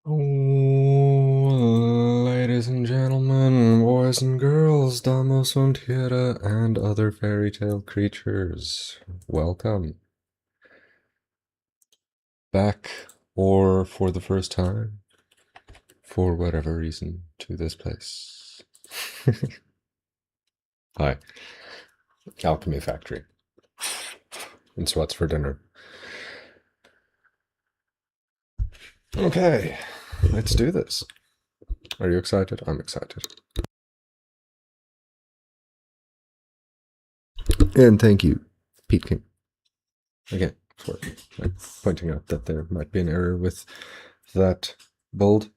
Oh, ladies and gentlemen, boys and girls, Damos und Tiere, and other fairy tale creatures, welcome back, or for the first time, for whatever reason, to this place. Hi, Alchemy Factory. And so what's for dinner? Okay, let's do this. Are you excited? I'm excited. And thank you, Pete King, again, for pointing out that there might be an error with that bold.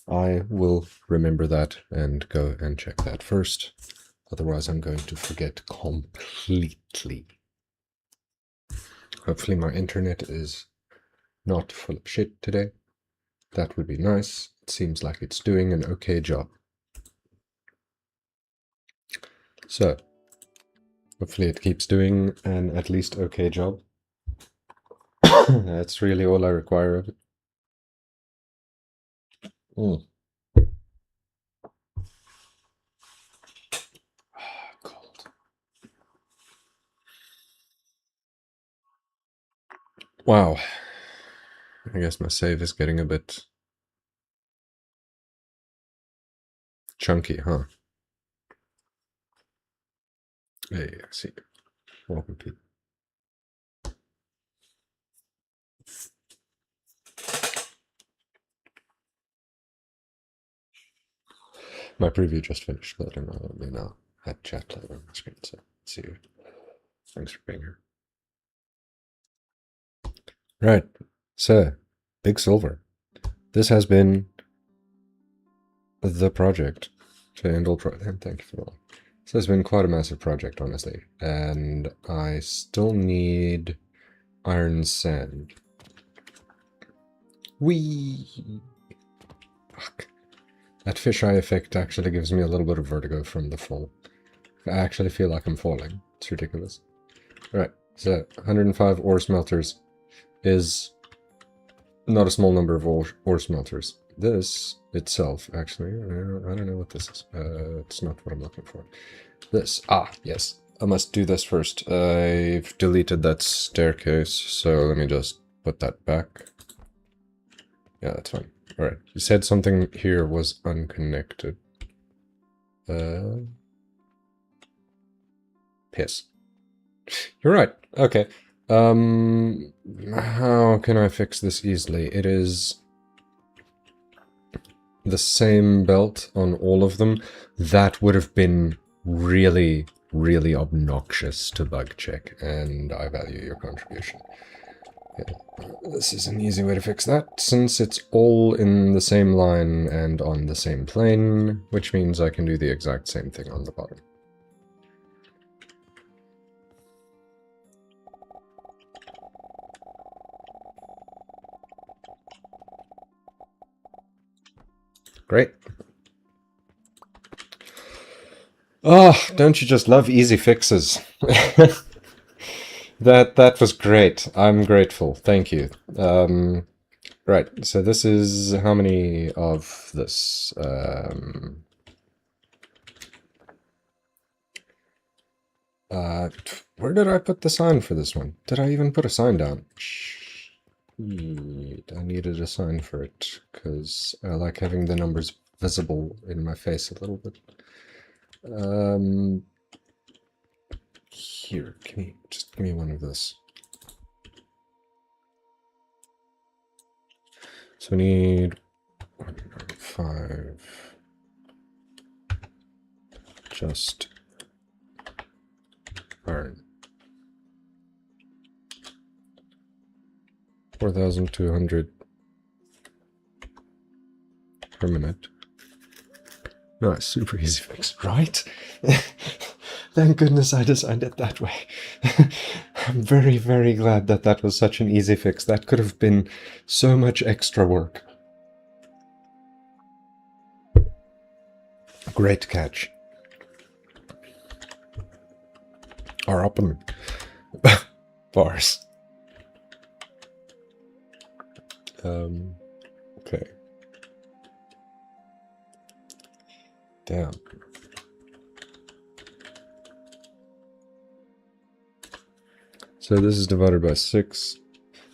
I will remember that and go and check that first. Otherwise, I'm going to forget completely. Hopefully my internet is not full of shit today. That would be nice. It seems like it's doing an okay job. So, hopefully it keeps doing an at least okay job. That's really all I require of it. Mm. Cold. Wow. I guess my save is getting a bit chunky, huh? Hey, I see. Welcome, Pete. My preview just finished, but I'm now at chat later on my screen, so see you. Thanks for being here. Right, so Big Silver. This has been the project to end all and thank you for that. This has been quite a massive project, honestly, and I still need iron sand. Whee! Fuck. That fisheye effect actually gives me a little bit of vertigo from the fall. I actually feel like I'm falling. It's ridiculous. Alright, so 105 ore smelters is not a small number of ore smelters. This itself, actually, I don't know what this is. It's not what I'm looking for. This, yes. I must do this first. I've deleted that staircase, so let me just put that back. Yeah, that's fine. Alright, you said something here was unconnected. Piss. You're right. Okay. How can I fix this easily? It is the same belt on all of them. That would have been really, really obnoxious to bug check, and I value your contribution. Okay. This is an easy way to fix that, since it's all in the same line and on the same plane, which means I can do the exact same thing on the bottom. Great. Oh, don't you just love easy fixes? That was great. I'm grateful. Thank you. Right, so this is how many of this? Where did I put the sign for this one? Did I even put a sign down? I needed a sign for it, because I like having the numbers visible in my face a little bit. Here, just give me one of this. So we need 105. Just iron. 4,200 per minute. Nice, super easy fix, right? Thank goodness I designed it that way. I'm very, very glad that that was such an easy fix. That could have been so much extra work. Great catch. Are up and bars. Okay. Damn. So this is divided by 6.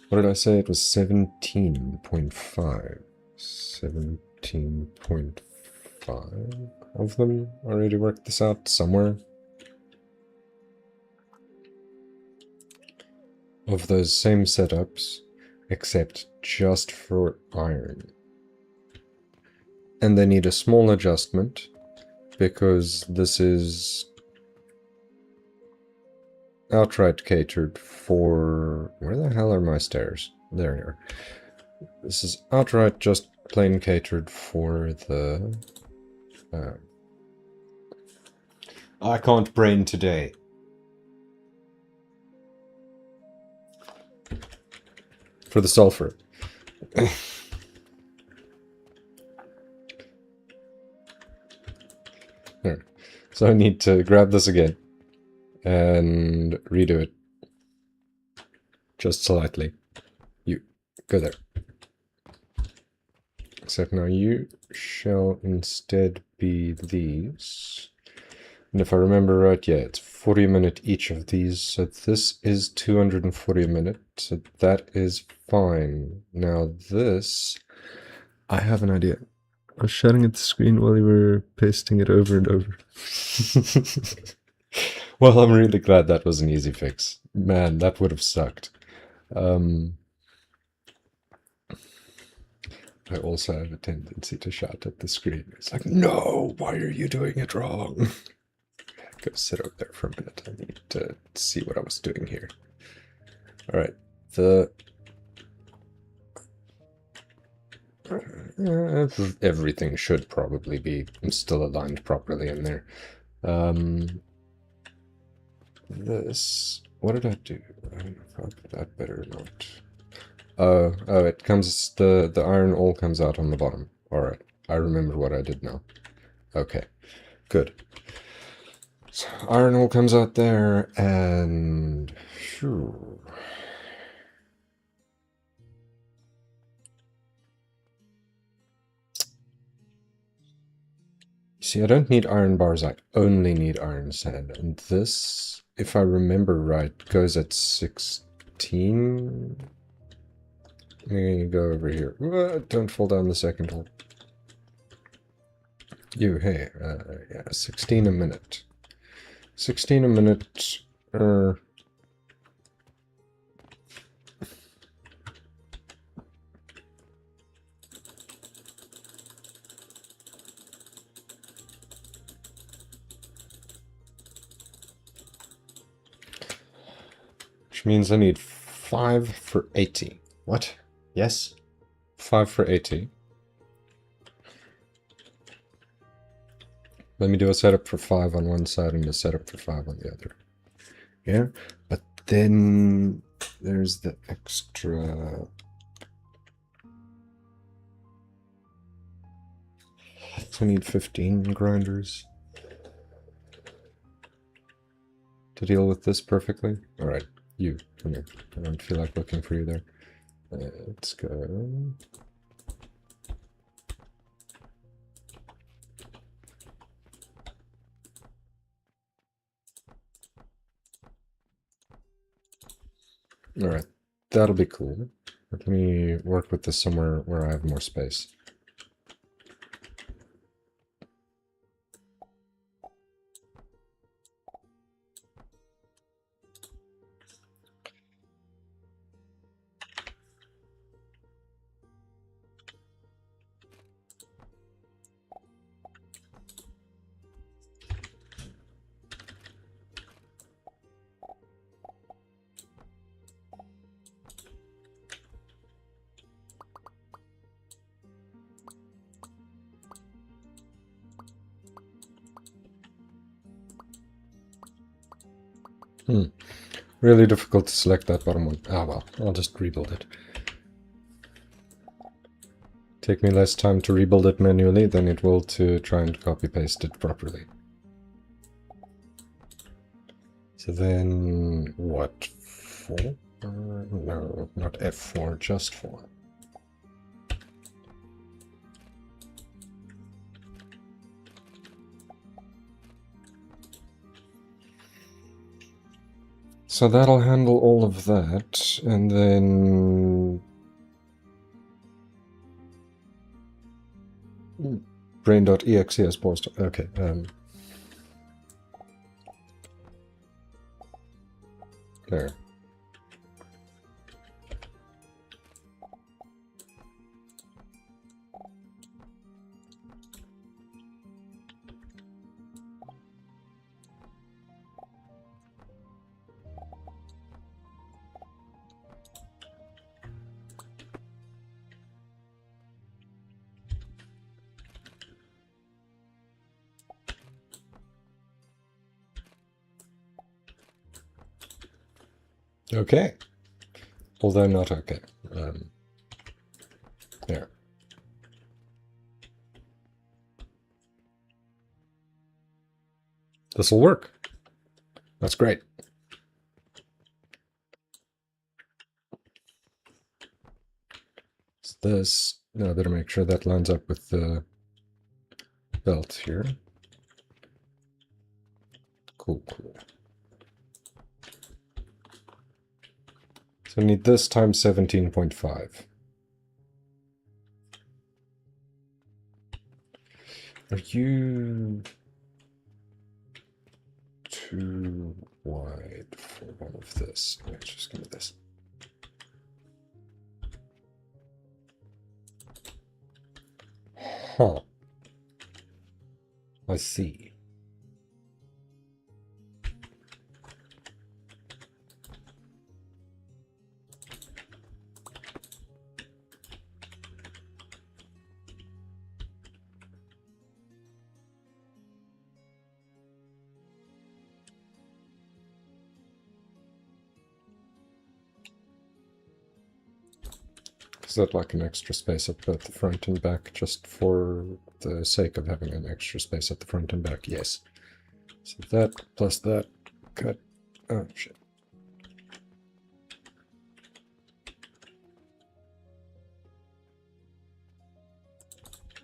What did I say? It was 17.5. 17.5 of them already worked this out somewhere. Of those same setups, except just for iron. And they need a small adjustment, because this is outright catered for... Where the hell are my stairs? There you are. This is outright just plain catered for the... I can't brain today. For the sulfur. There. So I need to grab this again and redo it. Just slightly. You, go there. Except now you shall instead be these. And if I remember right, yeah, it's 40 a minute each of these. So this is 240 a minute. So that is fine. Now this, I have an idea. I was shouting at the screen while you were pasting it over and over. Well, I'm really glad that was an easy fix. Man, that would have sucked. I also have a tendency to shout at the screen. It's like, no, why are you doing it wrong? Go sit over there for a minute. I need to see what I was doing here. Alright, everything should probably be still aligned properly in there. This... What did I do? I don't know if I did that better or not. Oh, it comes... The iron all comes out on the bottom. Alright, I remember what I did now. Okay, good. So iron all comes out there, and... Sure. See, I don't need iron bars, I only need iron sand. And this, if I remember right, goes at 16. I'm gonna go over here. Don't fall down the second hole. You, hey, yeah, 16 a minute. 16 a minute, which means I need 5 for 80. What? Yes? 5 for 80. Let me do a setup for 5 on one side and a setup for 5 on the other. Yeah? But then there's the extra... I need 15 grinders to deal with this perfectly. Alright, you, come here. I don't feel like looking for you there. Let's go... Alright, that'll be cool. Let me work with this somewhere where I have more space. Really difficult to select that bottom one. Ah well, I'll just rebuild it. Take me less time to rebuild it manually than it will to try and copy-paste it properly. So then, what? 4? No, not F4, just 4. So that'll handle all of that, and then brain.exe as post. Okay. There. Okay. Although not okay. There. This'll work. That's great. So this, now I better make sure that lines up with the belt here. Cool, cool. So I need this times 17.5. Are you too wide for one of this? Let's just give me this. Huh. I see. Is that like an extra space at both the front and back, just for the sake of having an extra space at the front and back? Yes. So that plus that, cut. Oh, shit.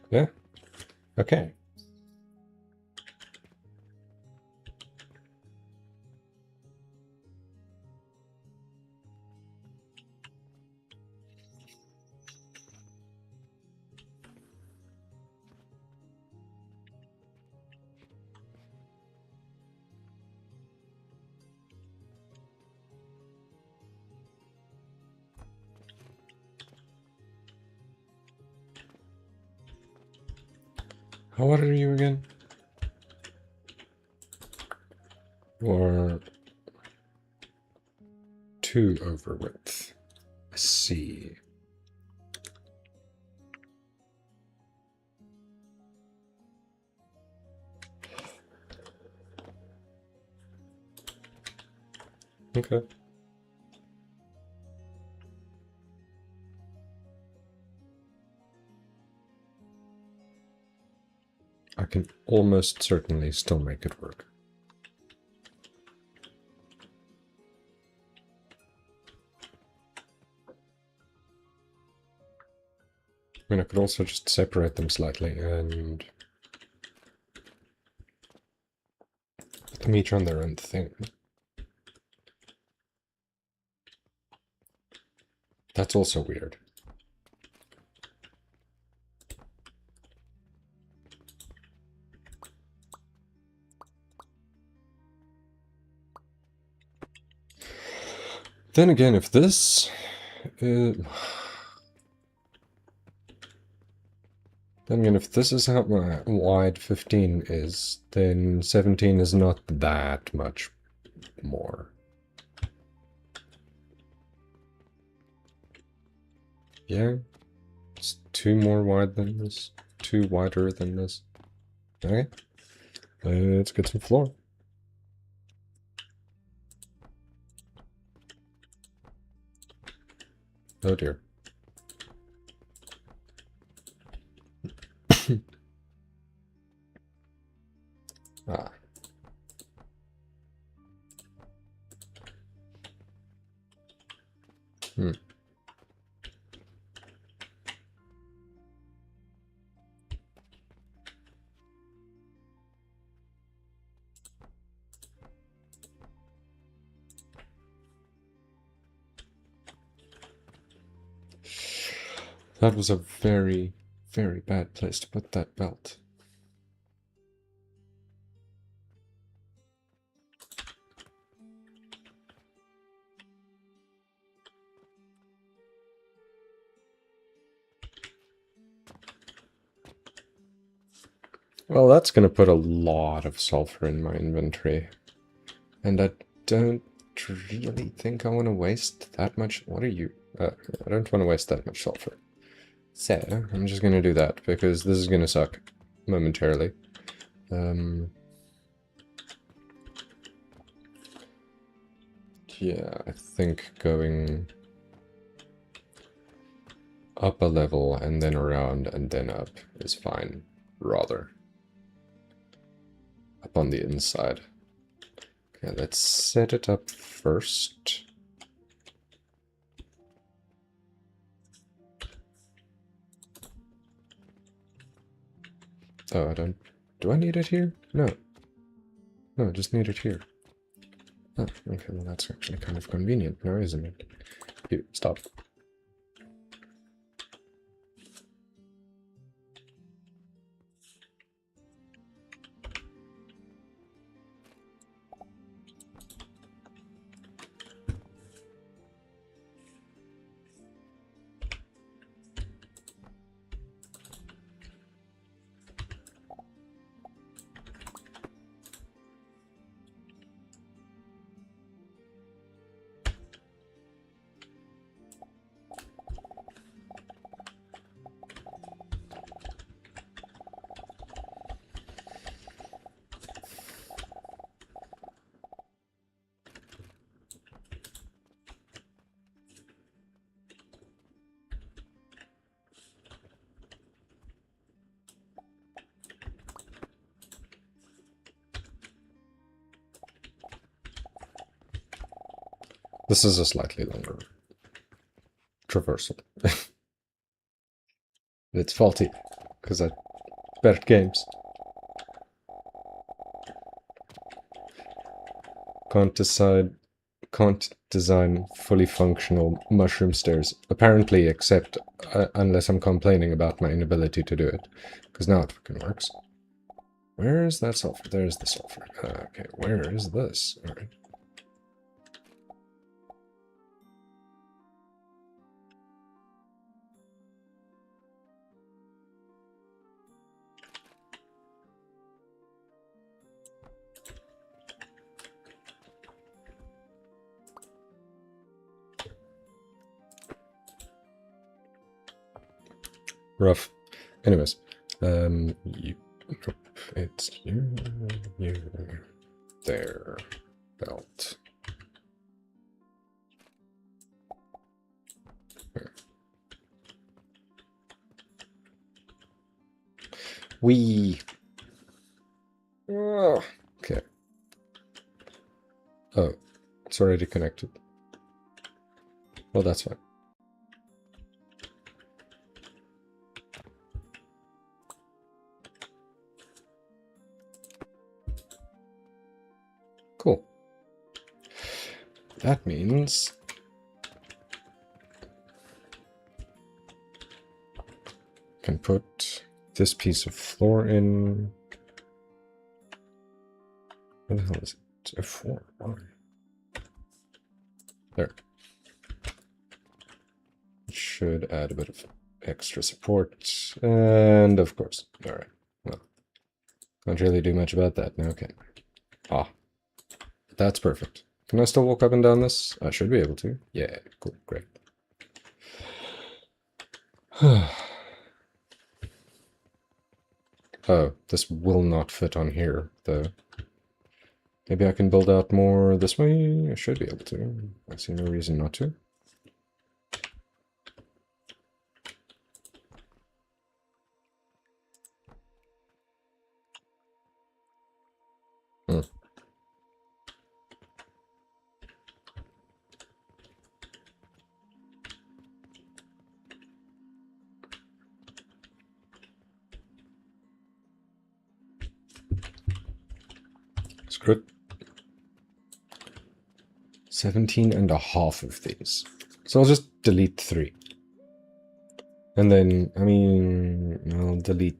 Yeah. Okay. How wide are you again? Or 2 over width. I see. Okay. I can almost certainly still make it work. I mean, I could also just separate them slightly and put them each on their own thing. That's also weird. Then again, if this... then again, if this is how wide 15 is, then 17 is not that much more. Yeah? It's 2 more wide than this. 2 wider than this. Okay. Let's get some floor. Oh dear. Ah. Hmm. That was a very, very bad place to put that belt. Well, that's going to put a lot of sulfur in my inventory. And I don't really think I want to waste that much. What are you? I don't want to waste that much sulfur. So, I'm just going to do that, because this is going to suck momentarily. Yeah, I think going up a level and then around and then up is fine, rather. Up on the inside. Okay, let's set it up first. Oh, I don't... Do I need it here? No. No, I just need it here. Oh, okay, well that's actually kind of convenient now, isn't it? You, stop. This is a slightly longer traversal. It's faulty, because I bet games. Can't design fully functional mushroom stairs. Apparently, except unless I'm complaining about my inability to do it. Because now it fucking works. Where is that sulfur? There's the sulfur. Okay, where is this? Alright. Rough. Anyways, it's you, there, belt. We. Oh, okay. Oh, it's already connected. Well, that's fine. Cool. That means I can put this piece of floor in. What the hell is it? F4. Why? There. It should add a bit of extra support. And of course. Alright. Well. Can't really do much about that now, can I? Ah. That's perfect. Can I still walk up and down this? I should be able to. Yeah, cool, great. Oh, this will not fit on here, though. Maybe I can build out more this way? I should be able to. I see no reason not to. Hmm. Screw it. 17 and a half of these. So I'll just delete 3. And then, I mean, I'll delete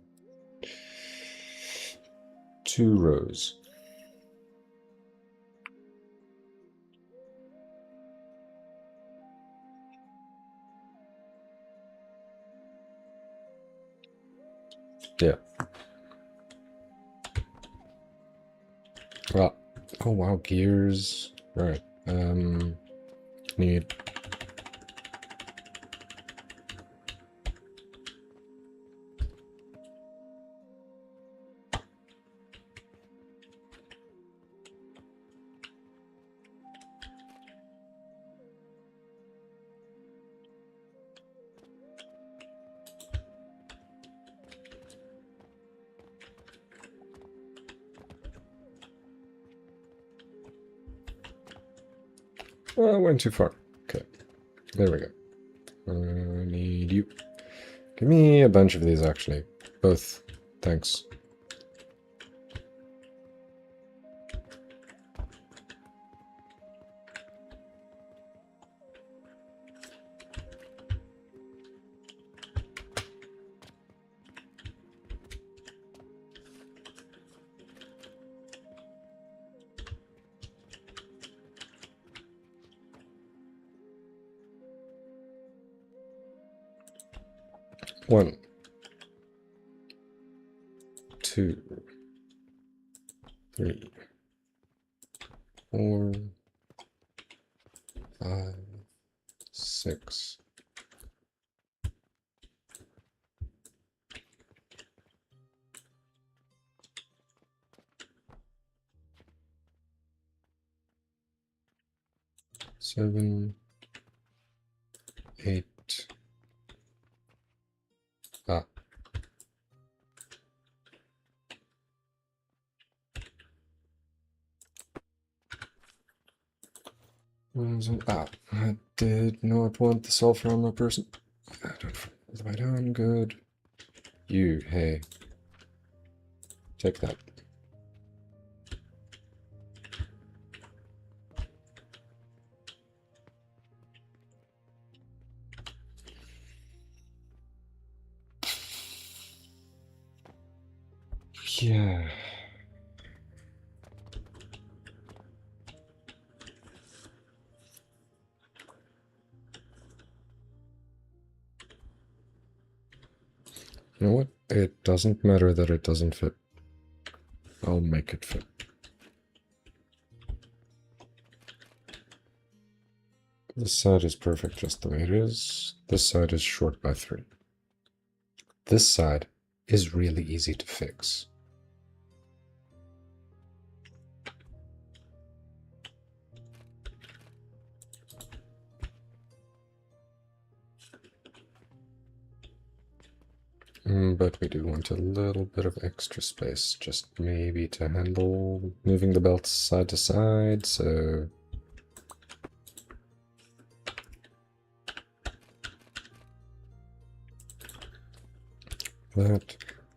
2 rows. Yeah. Well, oh wow, gears. Right. Need 'I went too far. Okay, there we go. I need you. Give me a bunch of these, actually. Both. Thanks. One, two, three, 4, 5, 6. 7, 8. Ah. Ah, I did not want the sulfur on that person. I don't all the way down, good. You, hey. Take that. Yeah. You know what? It doesn't matter that it doesn't fit. I'll make it fit. This side is perfect just the way it is. This side is short by 3. This side is really easy to fix. But we do want a little bit of extra space, just maybe to handle moving the belts side to side, so...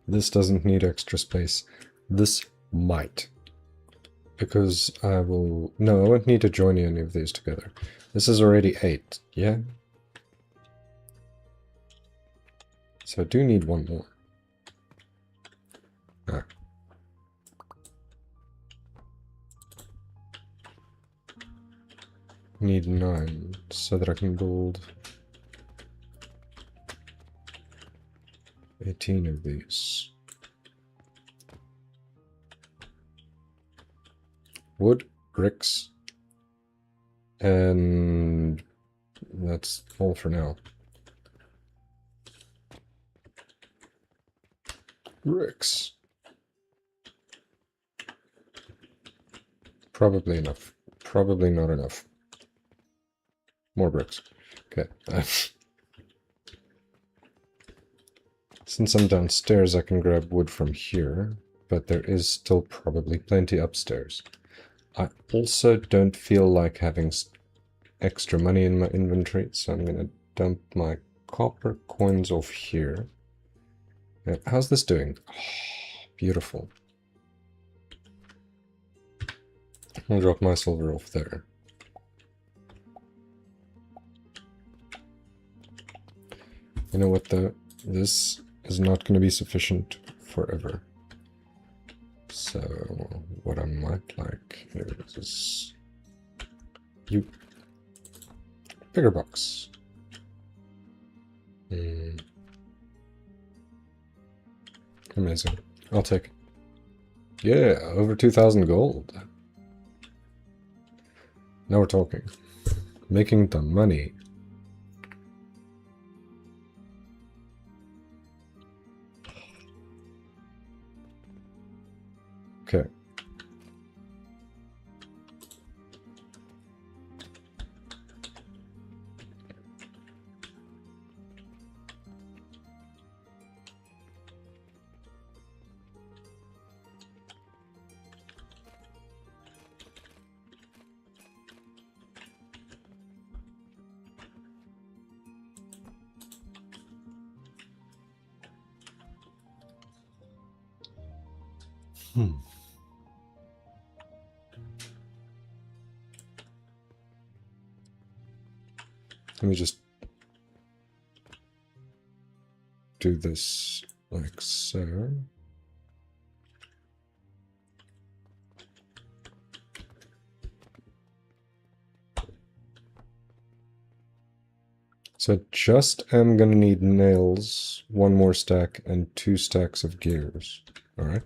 This doesn't need extra space. This might. Because I will... No, I won't need to join any of these together. This is already 8, yeah? So I do need one more. Ah. Need 9, so that I can build 18 of these. Wood, bricks, and that's all for now. Bricks. Probably enough. Probably not enough. More bricks. Okay. Since I'm downstairs, I can grab wood from here, but there is still probably plenty upstairs. I also don't feel like having extra money in my inventory, so I'm gonna dump my copper coins off here. How's this doing? Oh, beautiful. I'll drop my silver off there. You know what though? This is not going to be sufficient forever. So what I might like is you bigger box. Amazing. I'll take it. Yeah, over 2,000 gold. Now we're talking. Making the money. Okay. Let me just do this like so. So just am gonna need nails, one more stack, and 2 stacks of gears. Alright.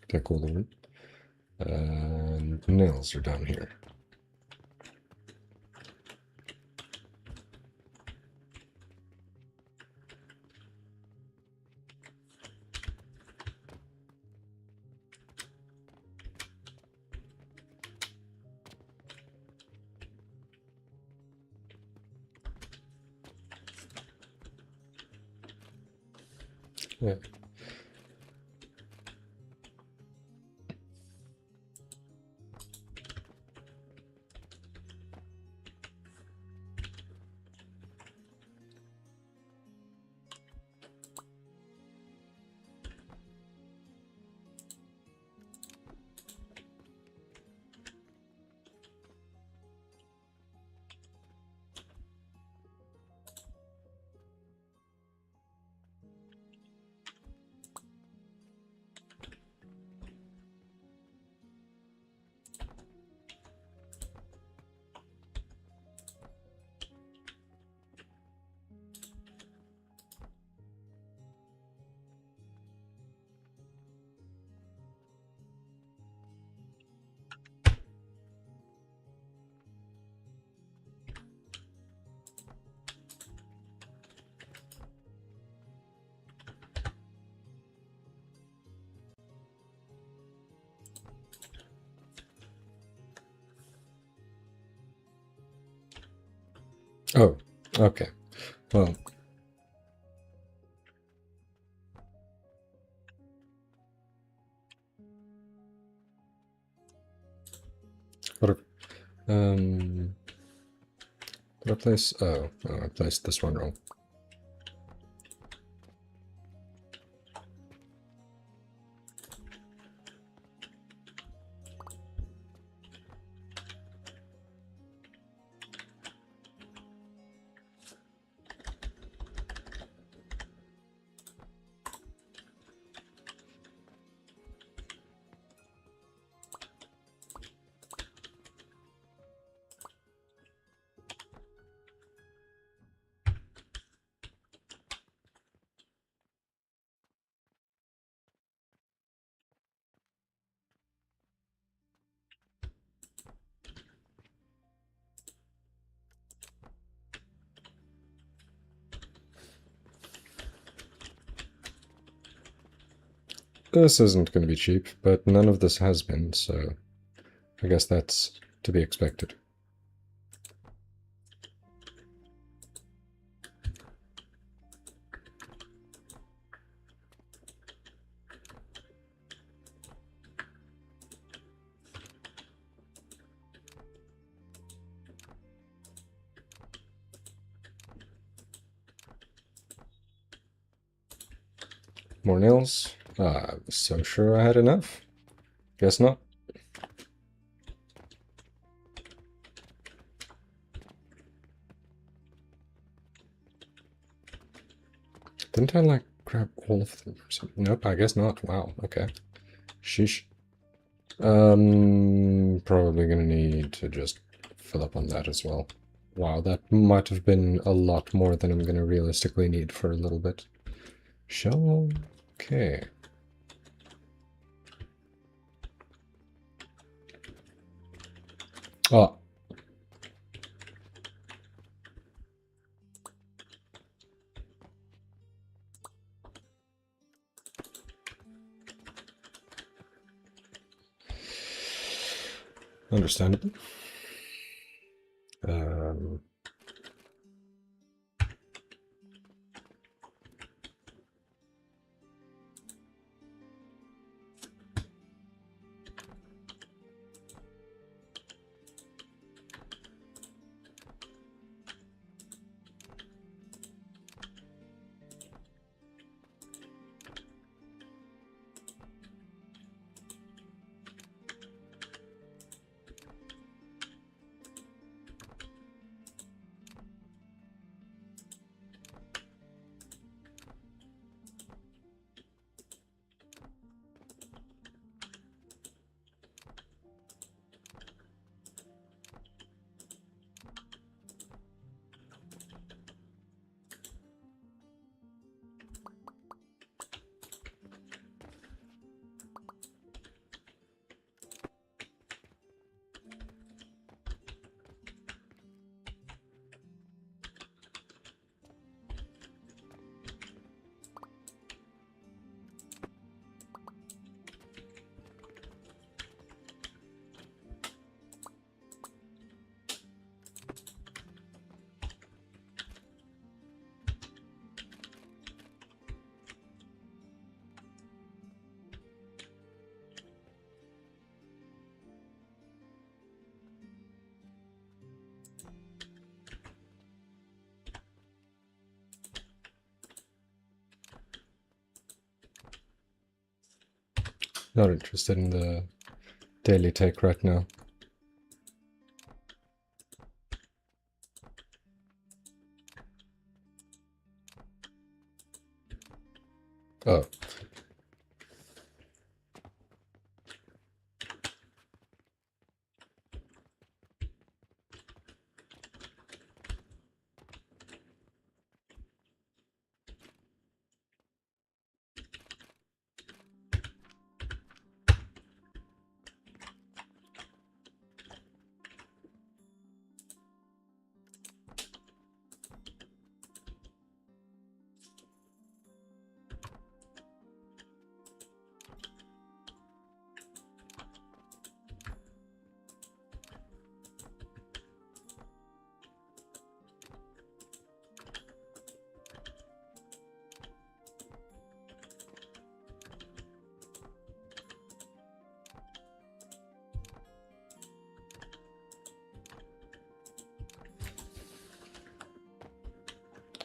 Take all of it. And nails are down here. Yeah. Oh, okay. Well, what did I place? Oh, I placed this one wrong. This isn't going to be cheap, but none of this has been, so I guess that's to be expected. More nails? I was so sure I had enough. Guess not. Didn't I, like, grab all of them or something? Nope, I guess not. Wow, okay. Sheesh. Probably gonna need to just fill up on that as well. Wow, that might have been a lot more than I'm gonna realistically need for a little bit. Shell... okay. Oh. Understandable. Um... Not interested in the daily take right now. Oh.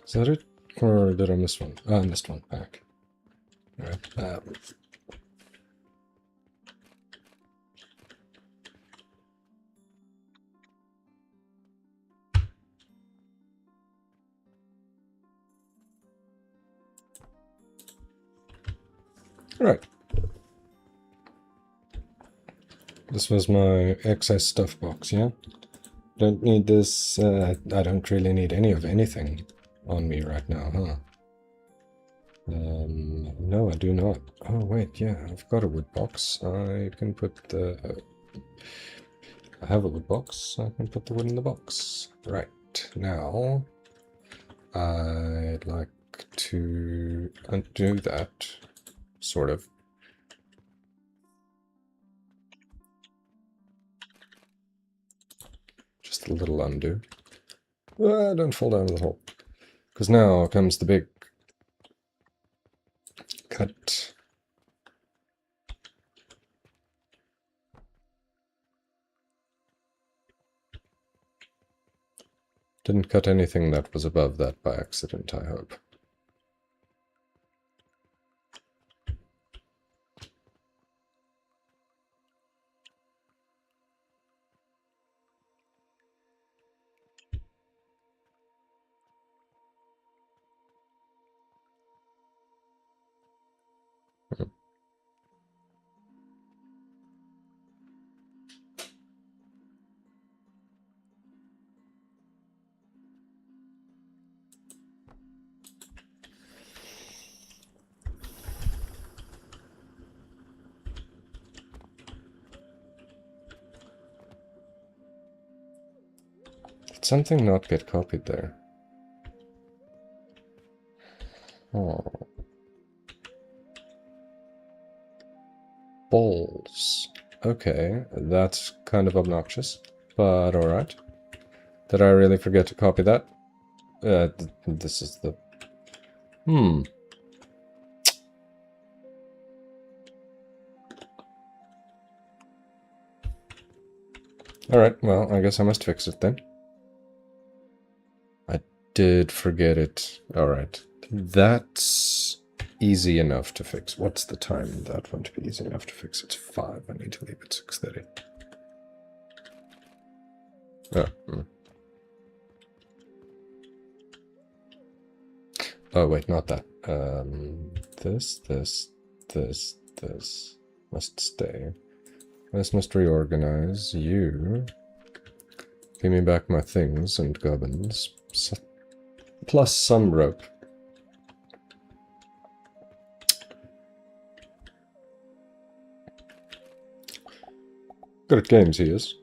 Is that it? Or did I miss one? Oh, I missed one back. Alright. Alright. This was my excess stuff box, yeah? Don't need this, I don't really need any of anything on me right now, huh? No, I do not. Oh, wait, yeah, I've got a wood box. I can put the... I have a wood box. I can put the wood in the box. Right, now... I'd like to undo that, sort of. Just a little undo. Don't fall down the hole. Because now comes the big cut. Didn't cut anything that was above that by accident, I hope. Did something not get copied there? Oh. Balls. Okay, that's kind of obnoxious, but alright. Did I really forget to copy that? This is the... Alright, well, I guess I must fix it then. I did forget it. Alright. That's easy enough to fix. What's the time that won't be easy enough to fix? It's 5. I need to leave at 6:30. Oh. Oh, wait, not that. This must stay. This must reorganize. You give me back my things and gubbins. Plus some rope. Good at games, he is.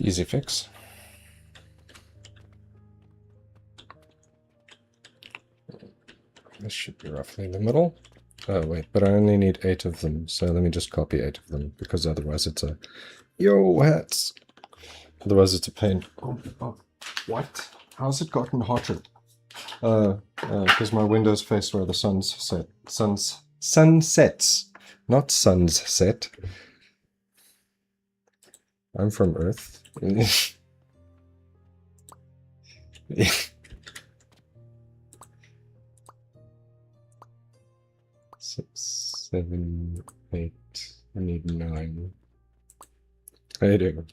Easy fix. This should be roughly in the middle. Oh, wait, but I only need 8 of them, so let me just copy 8 of them, because otherwise it's a... Yo, hats! Otherwise it's a pain. Oh, what? How's it gotten hotter? Because my window's face where the sun's set. Sun sets. Not suns set. I'm from Earth. 6, 7, 8. I need 9. I do.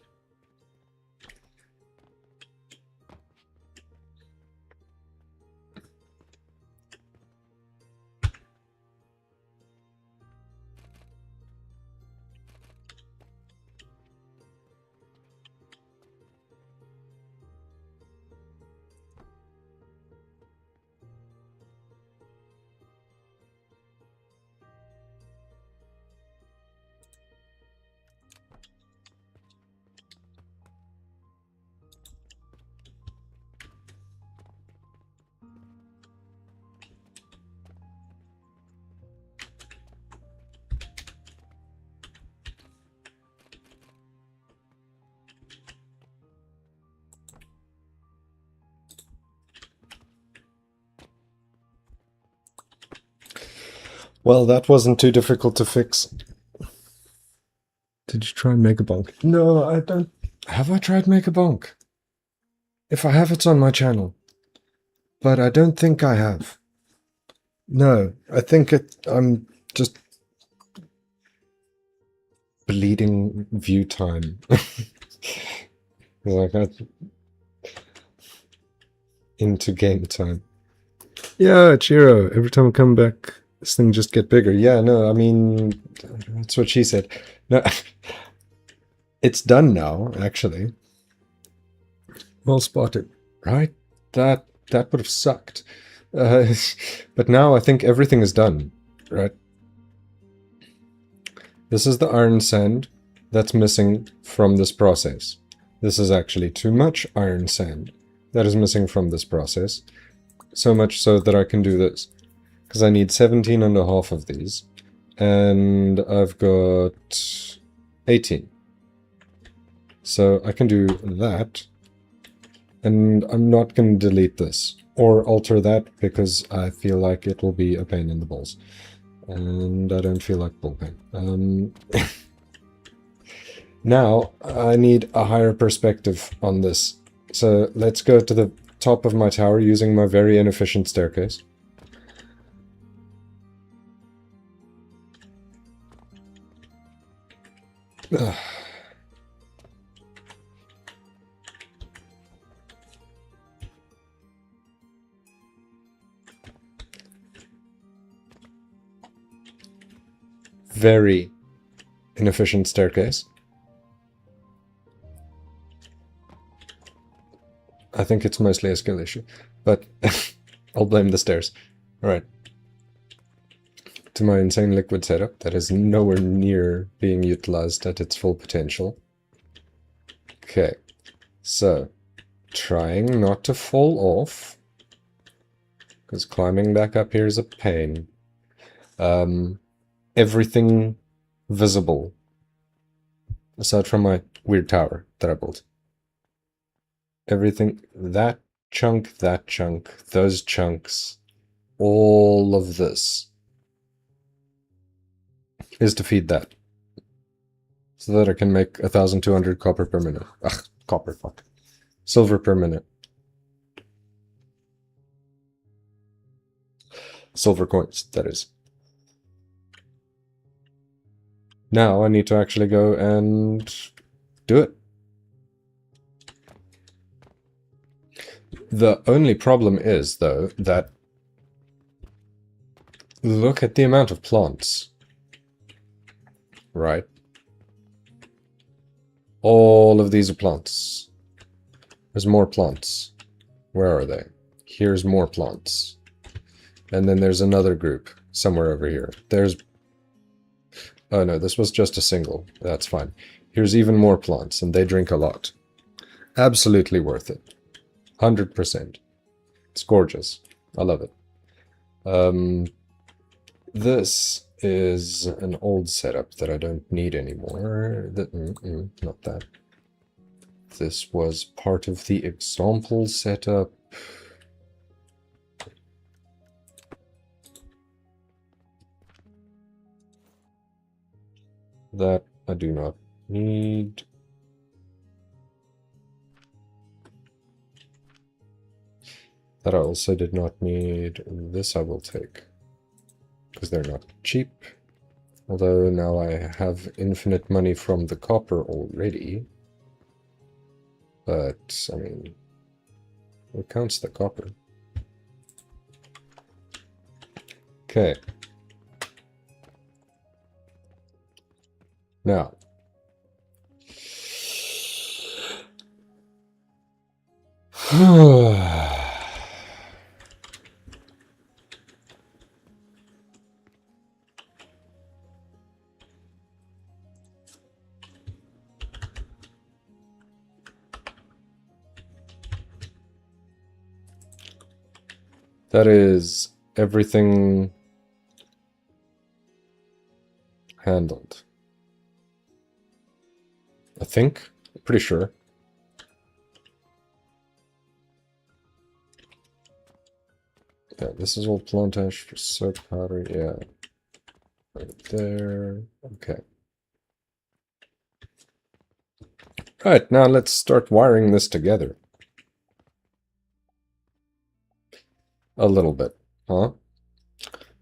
Well, that wasn't too difficult to fix. Did you try and make a bonk? No, I don't. Have I tried make a bonk? If I have, it's on my channel. But I don't think I have. No, I think I'm just bleeding view time. Like into game time. Yeah, Chiro, every time I come back, this thing just get bigger. Yeah, no, I mean, that's what she said. No, it's done now, actually. Well spotted, right? That would have sucked. But now I think everything is done, right? This is the iron sand that's missing from this process. This is actually too much iron sand that is missing from this process. So much so that I can do this. Because I need 17 and a half of these. And I've got 18. So I can do that. And I'm not going to delete this or alter that because I feel like it will be a pain in the balls. And I don't feel like bullpen. Now I need a higher perspective on this. So let's go to the top of my tower using my very inefficient staircase. Ugh. Very inefficient staircase. I think it's mostly a skill issue, but I'll blame the stairs. Alright. To my insane liquid setup that is nowhere near being utilized at its full potential. Okay, so trying not to fall off, because climbing back up here is a pain. Everything visible, aside from my weird tower that I built. Everything, that chunk, those chunks, all of this is to feed that. So that I can make 1,200 copper per minute. Ugh, copper, fuck. Silver per minute. Silver coins, that is. Now I need to actually go and do it. The only problem is, though, that look at the amount of plants. Right? All of these are plants. There's more plants. Where are they? Here's more plants. And then there's another group somewhere over here. There's... Oh no, this was just a single. That's fine. Here's even more plants, and they drink a lot. Absolutely worth it. 100%. It's gorgeous. I love it. This is an old setup that I don't need anymore. Not that. This was part of the example setup. That I do not need. That I also did not need. This I will take, because they're not cheap. Although now I have infinite money from the copper already. But, I mean, what counts the copper? Okay. Now. That is everything handled. I think. I'm pretty sure. Yeah, this is all plant ash for soap powder. Yeah. Right there. Okay. Right, now let's start wiring this together. A little bit, huh?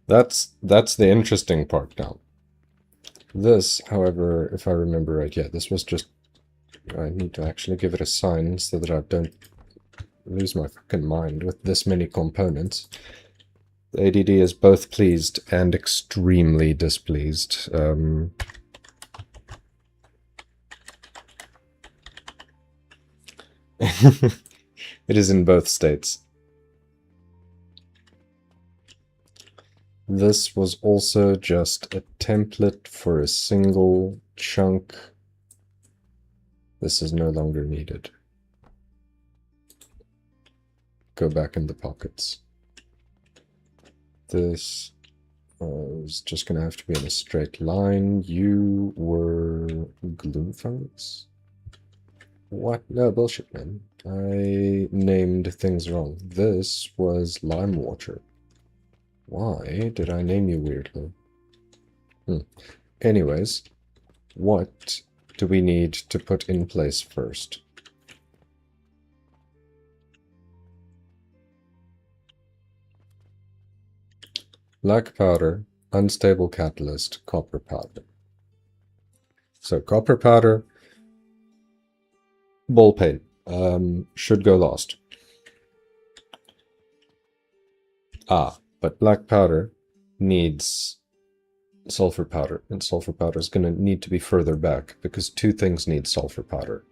That's the interesting part now. This, however, if I remember right, yeah, this was just... I need to actually give it a sign so that I don't lose my fucking mind with this many components. ADD is both pleased and extremely displeased. It is in both states. This was also just a template for a single chunk. This is no longer needed. Go back in the pockets. This is just gonna have to be in a straight line. You were gloom fungus? What? No, bullshit, man. I named things wrong. This was lime water. Why did I name you weirdly? Anyways, what do we need to put in place first? Black powder, unstable catalyst, copper powder. So copper powder, ball paint, should go last. But black powder needs sulfur powder, and sulfur powder is going to need to be further back because two things need sulfur powder.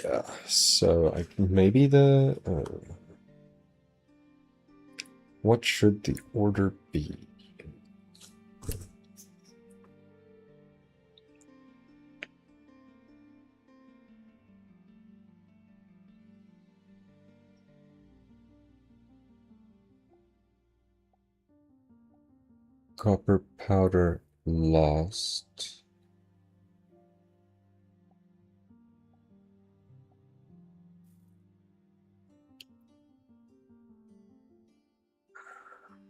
Yeah, so maybe the... what should the order be? Copper powder lost.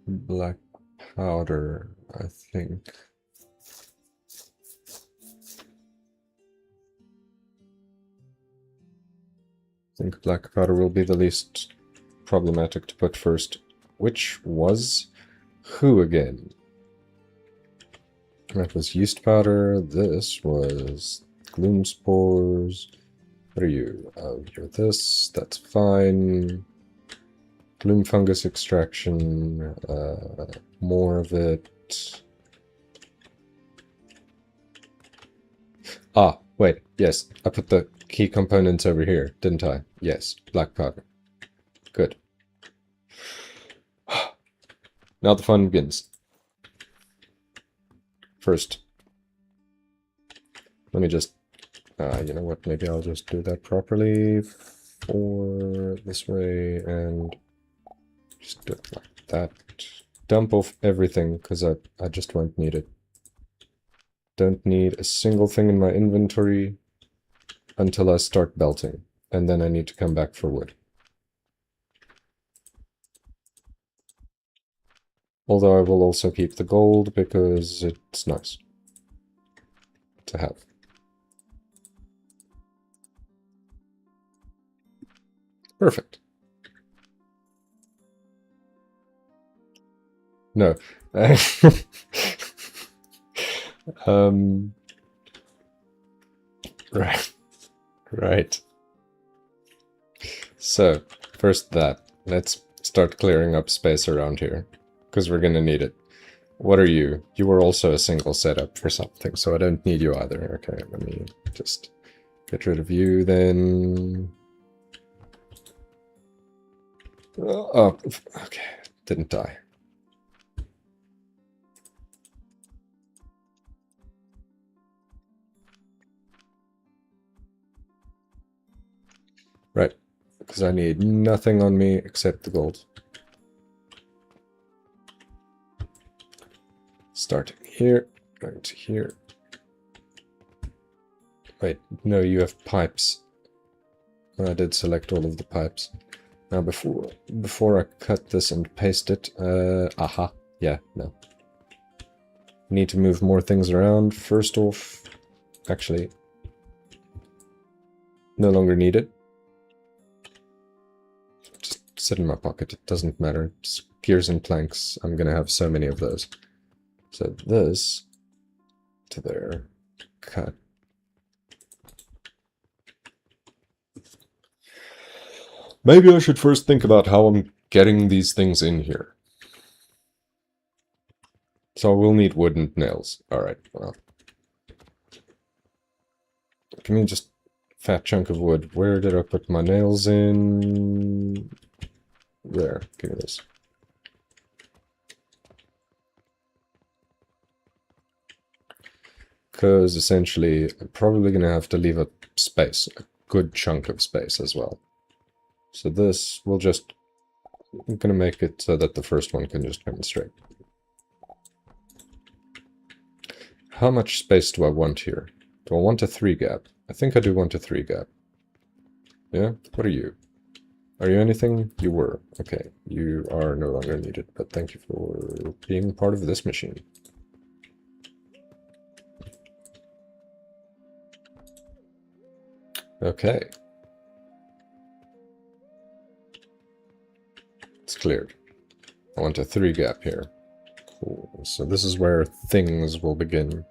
Black powder, I think. I think black powder will be the least problematic to put first. Which was who again? That was yeast powder. This was gloom spores. What are you? You're this. That's fine. Gloom fungus extraction. More of it. Ah, wait. Yes, I put the key components over here, didn't I? Yes, black powder. Good. Now the fun begins. First, let me just, you know what, maybe I'll just do that properly for this way and just do it like that. Dump off everything because I just won't need it. Don't need a single thing in my inventory until I start belting, and then I need to come back for wood. Although I will also keep the gold because it's nice to have. Perfect. No. Right. Right. So, first that. Let's start clearing up space around here, because we're gonna need it. What are you? You were also a single setup for something, so I don't need you either. Okay, let me just get rid of you then. Oh, okay. Didn't die. Right, because I need nothing on me except the gold. Starting here, going to here. Wait, no, you have pipes. I did select all of the pipes. Now before I cut this and paste it, aha, yeah, no. Need to move more things around. First off, actually, no longer needed. Just sit in my pocket, it doesn't matter. It's gears and planks, I'm gonna have so many of those. So this to there, cut. Maybe I should first think about how I'm getting these things in here. So we'll need wood and nails. Alright, well. Give me just a fat chunk of wood. Where did I put my nails in? There, give me this. Because essentially, I'm probably going to have to leave a space, a good chunk of space as well. So this will just, I'm going to make it so that the first one can just come straight. How much space do I want here? Do I want a 3 gap? I think I do want a 3 gap. Yeah? What are you? Are you anything? You were. Okay. You are no longer needed, but thank you for being part of this machine. Okay. It's cleared. I want a 3 gap here. Cool. So this is where things will begin.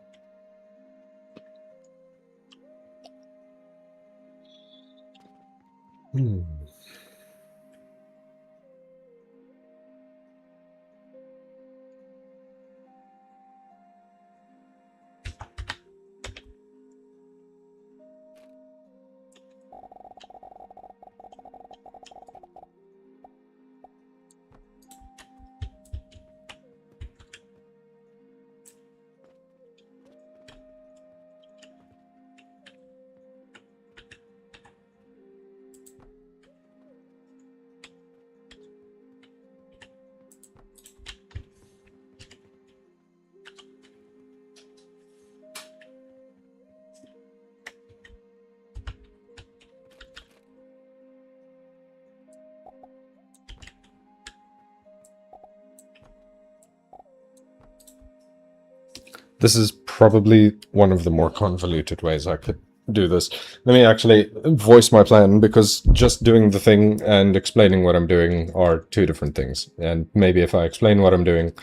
This is probably one of the more convoluted ways I could do this. Let me actually voice my plan, because just doing the thing and explaining what I'm doing are two different things. And maybe if I explain what I'm doing,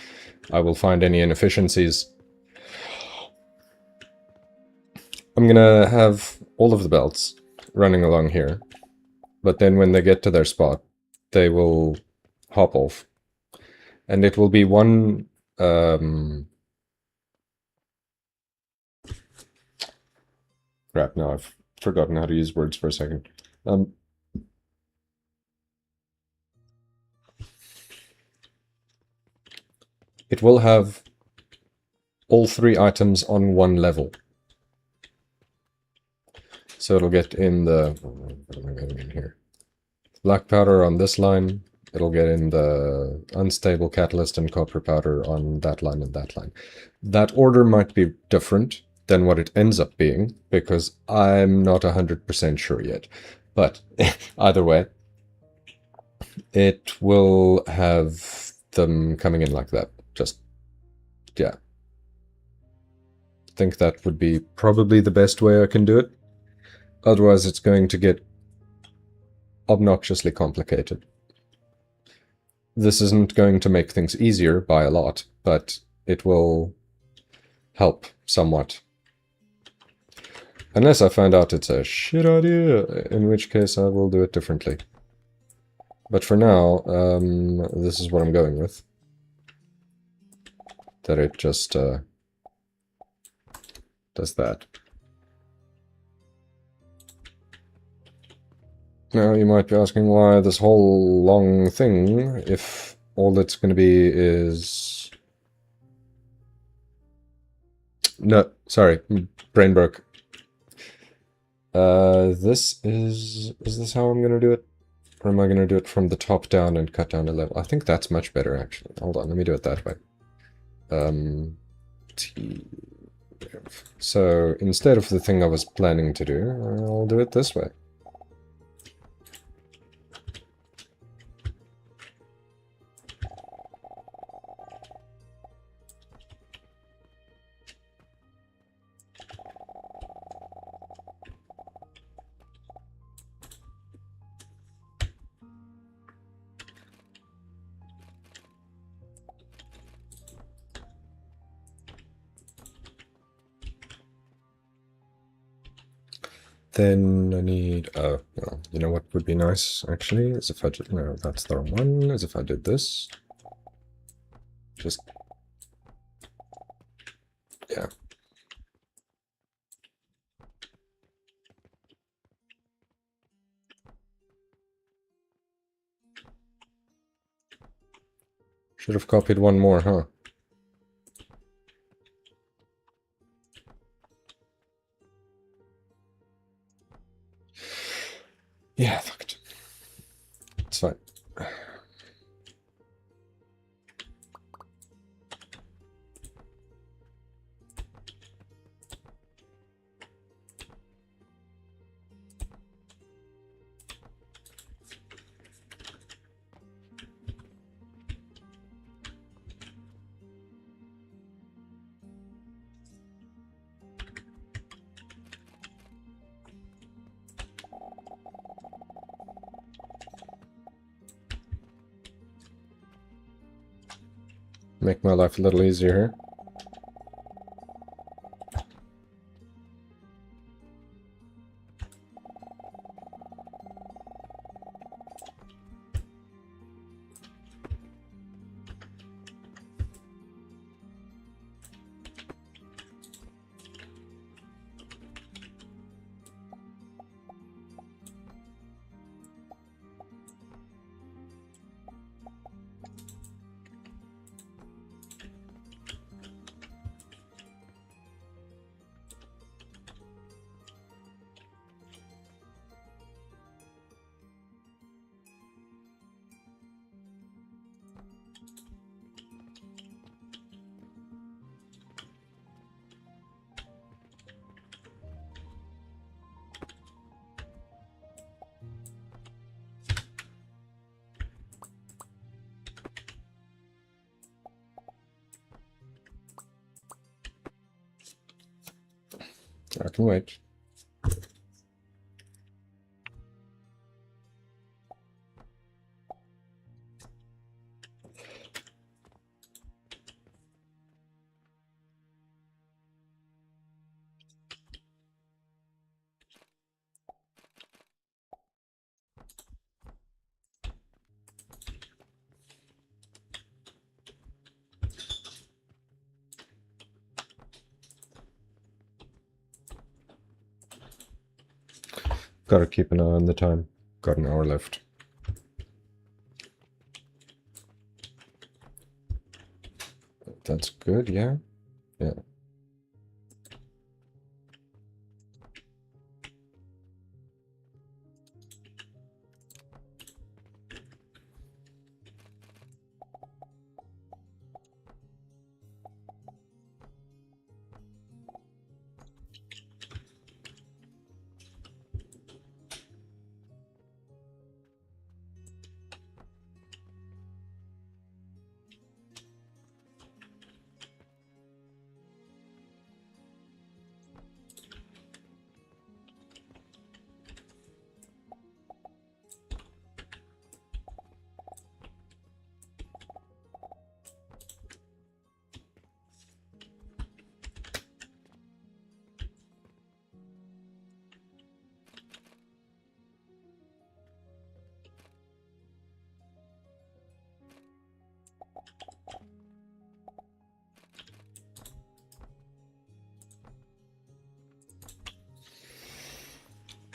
I will find any inefficiencies. I'm gonna have all of the belts running along here, but then when they get to their spot, they will hop off. And it will be one... crap, now I've forgotten how to use words for a second. It will have all 3 items on one level. So it'll get in the... what am I getting in here? Black powder on this line. It'll get in the unstable catalyst and copper powder on that line and that line. That order might be different than what it ends up being, because I'm not 100% sure yet. But either way, it will have them coming in like that. Just, yeah. I think that would be probably the best way I can do it. Otherwise, it's going to get obnoxiously complicated. This isn't going to make things easier by a lot, but it will help somewhat. Unless I find out it's a shit idea, in which case I will do it differently. But for now, this is what I'm going with. That it just does that. Now you might be asking why this whole long thing, if all it's going to be is... No, sorry, brain broke. This is this how I'm going to do it? Or am I going to do it from the top down and cut down a level? I think that's much better, actually. Hold on, let me do it that way. So instead of the thing I was planning to do, I'll do it this way. then I need, well, you know what would be nice, actually, is if I did, no, that's the wrong one, is if I did this. Just, yeah. Should have copied one more, huh? Yeah, fuck it. It's fine. Make my life a little easier here. I can wait. Gotta keep an eye on the time. Got an hour left. That's good, yeah? Yeah.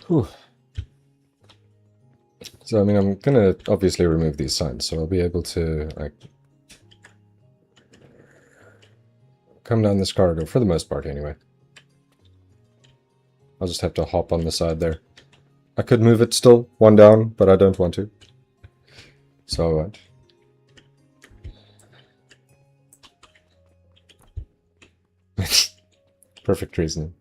Whew. So, I mean, I'm gonna obviously remove these signs, so I'll be able to, like, come down this corridor, for the most part, anyway. I'll just have to hop on the side there. I could move it still, one down, but I don't want to. So I won't. Perfect reasoning.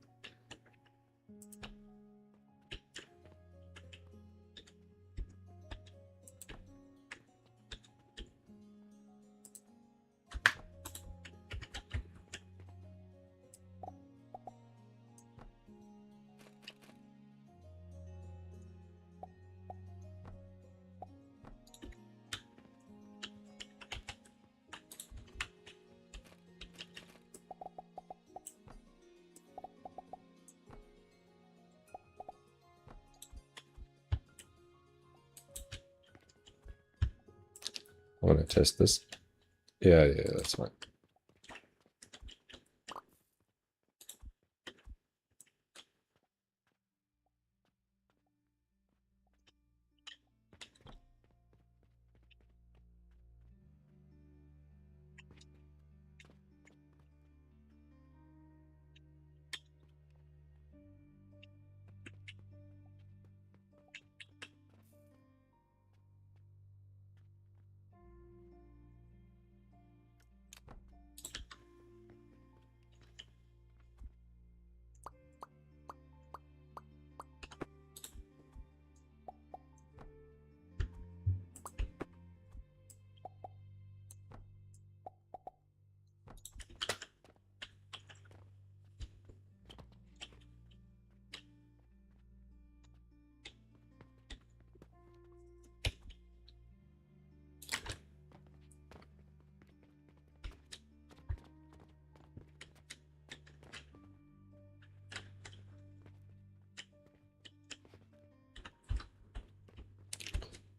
I want to test this. Yeah, that's fine.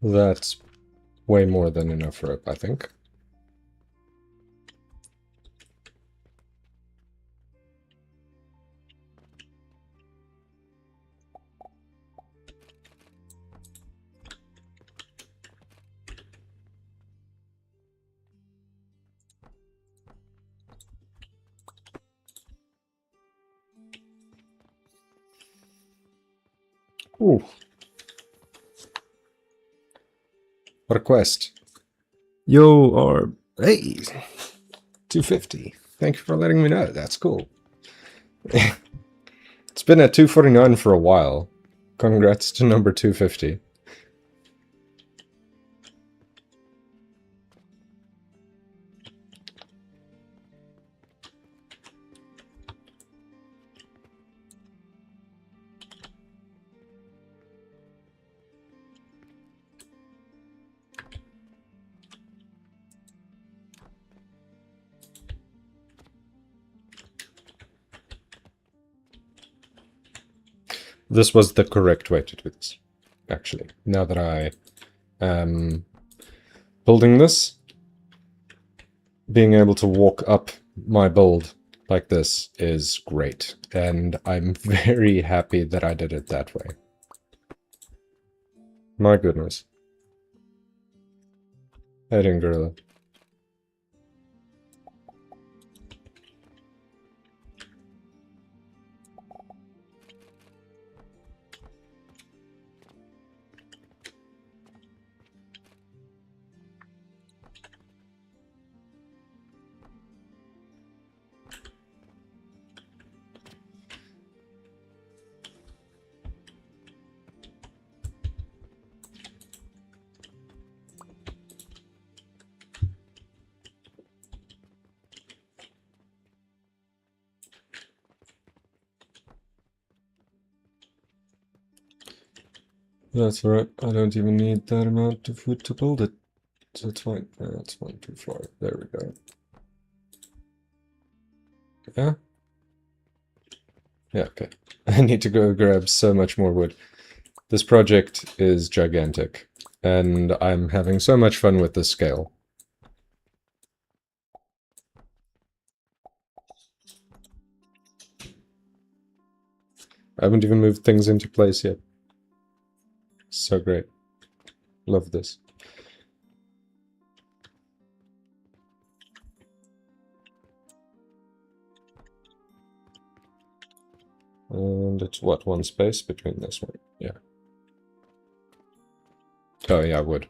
That's way more than enough rope, I think. Ooh. What a quest. Yo, or... Hey! 250. Thank you for letting me know. That's cool. It's been at 249 for a while. Congrats to number 250. This was the correct way to do this, actually. Now that I am building this, being able to walk up my build like this is great, and I'm very happy that I did it that way. My goodness. Heading gorilla. That's right, I don't even need that amount of wood to build it. So it's fine. That's 1, 2, 4. There we go. Yeah? Yeah, okay. I need to go grab so much more wood. This project is gigantic, and I'm having so much fun with this scale. I haven't even moved things into place yet. So great. Love this. And it's what, one space between this one? Yeah. Oh yeah, wood.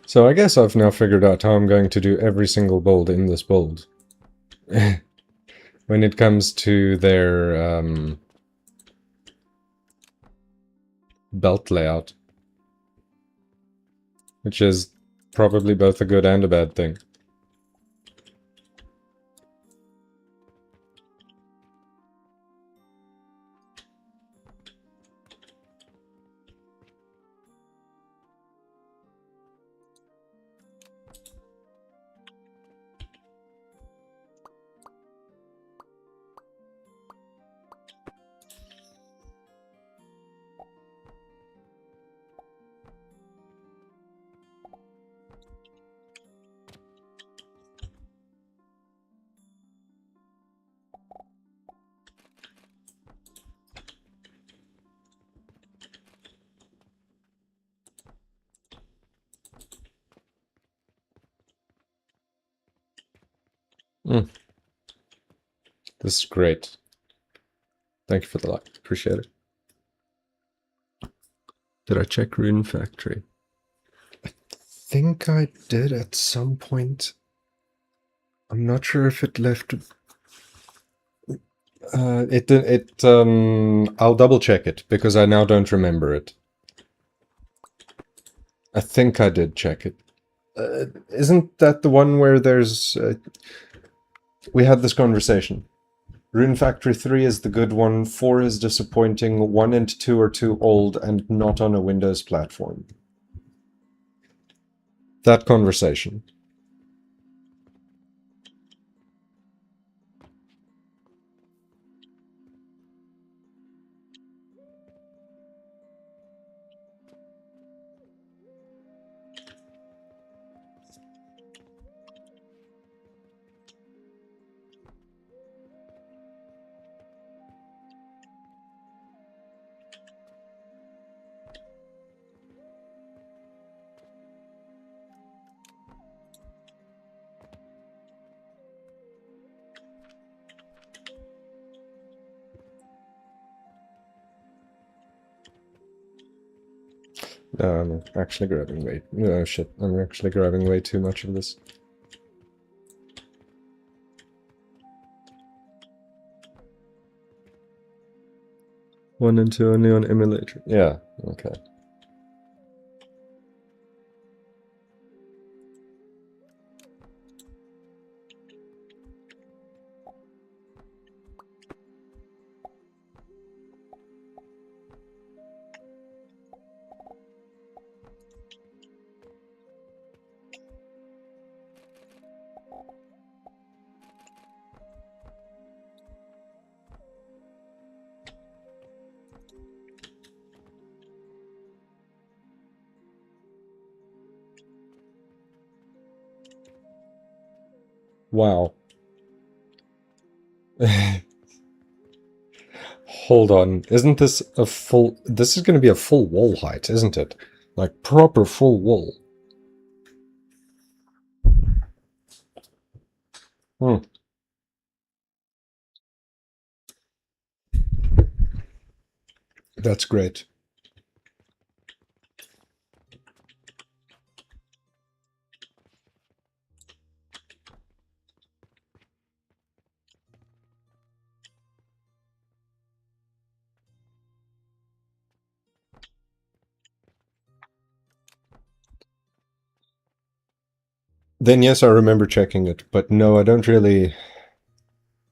So I guess I've now figured out how I'm going to do every single build in this build. When it comes to their belt layout. Which is probably both a good and a bad thing. This is great. Thank you for the like. Appreciate it. Did I check Rune Factory? I think I did at some point. I'm not sure if it left. I'll double check it because I now don't remember it. I think I did check it. Isn't that the one where there's... we had this conversation. Rune Factory 3 is the good one, 4 is disappointing, 1 and 2 are too old and not on a Windows platform. That conversation. No, I'm actually grabbing way... No, shit. I'm actually grabbing way too much of this. One and two only on emulator. Yeah, okay. Wow. Hold on. Isn't this a full... This is going to be a full wall height, isn't it? Like, proper full wall. Hmm. That's great. Then yes, I remember checking it, but no, I don't really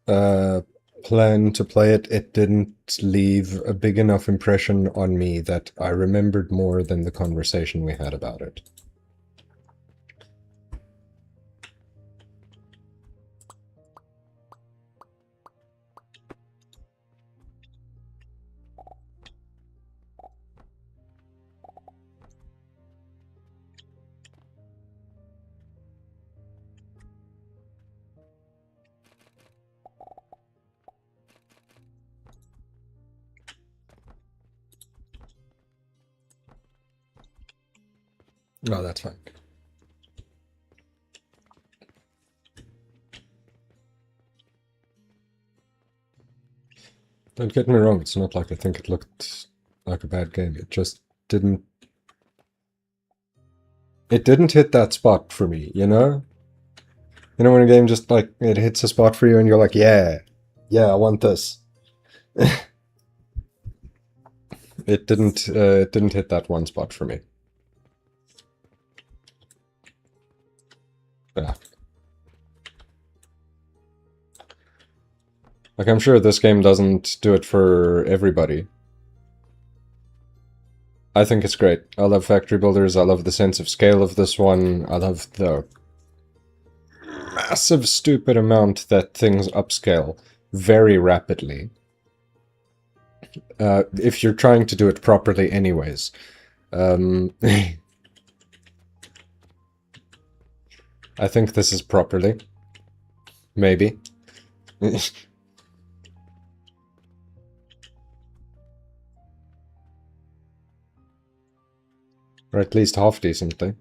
plan to play it. It didn't leave a big enough impression on me that I remembered more than the conversation we had about it. No, that's fine. Don't get me wrong, it's not like I think it looked like a bad game. It just didn't... It didn't hit that spot for me, you know? You know when a game just, like, it hits a spot for you and you're like, yeah, I want this. It didn't hit that one spot for me. Yeah. Like, I'm sure this game doesn't do it for everybody. I think it's great. I love factory builders, I love the sense of scale of this one, I love the massive stupid amount that things upscale very rapidly. If you're trying to do it properly anyways. I think this is properly. Maybe. Or at least half decently.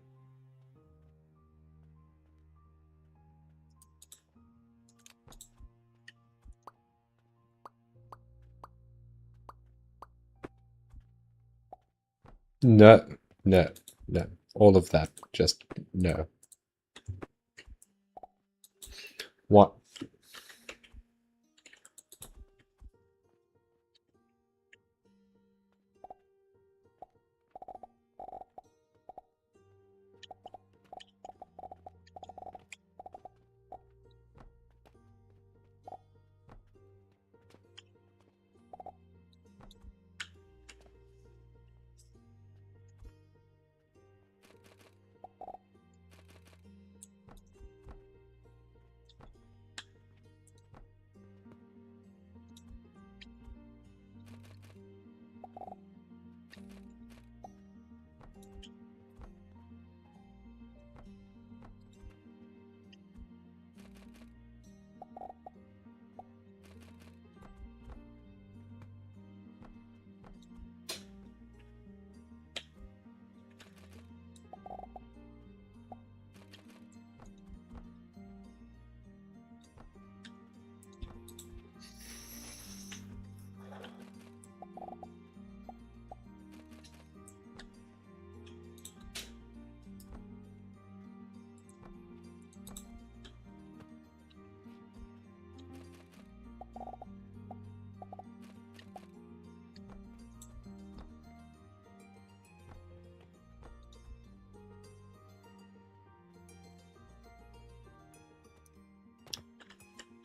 No, no, no. All of that. Just no. What?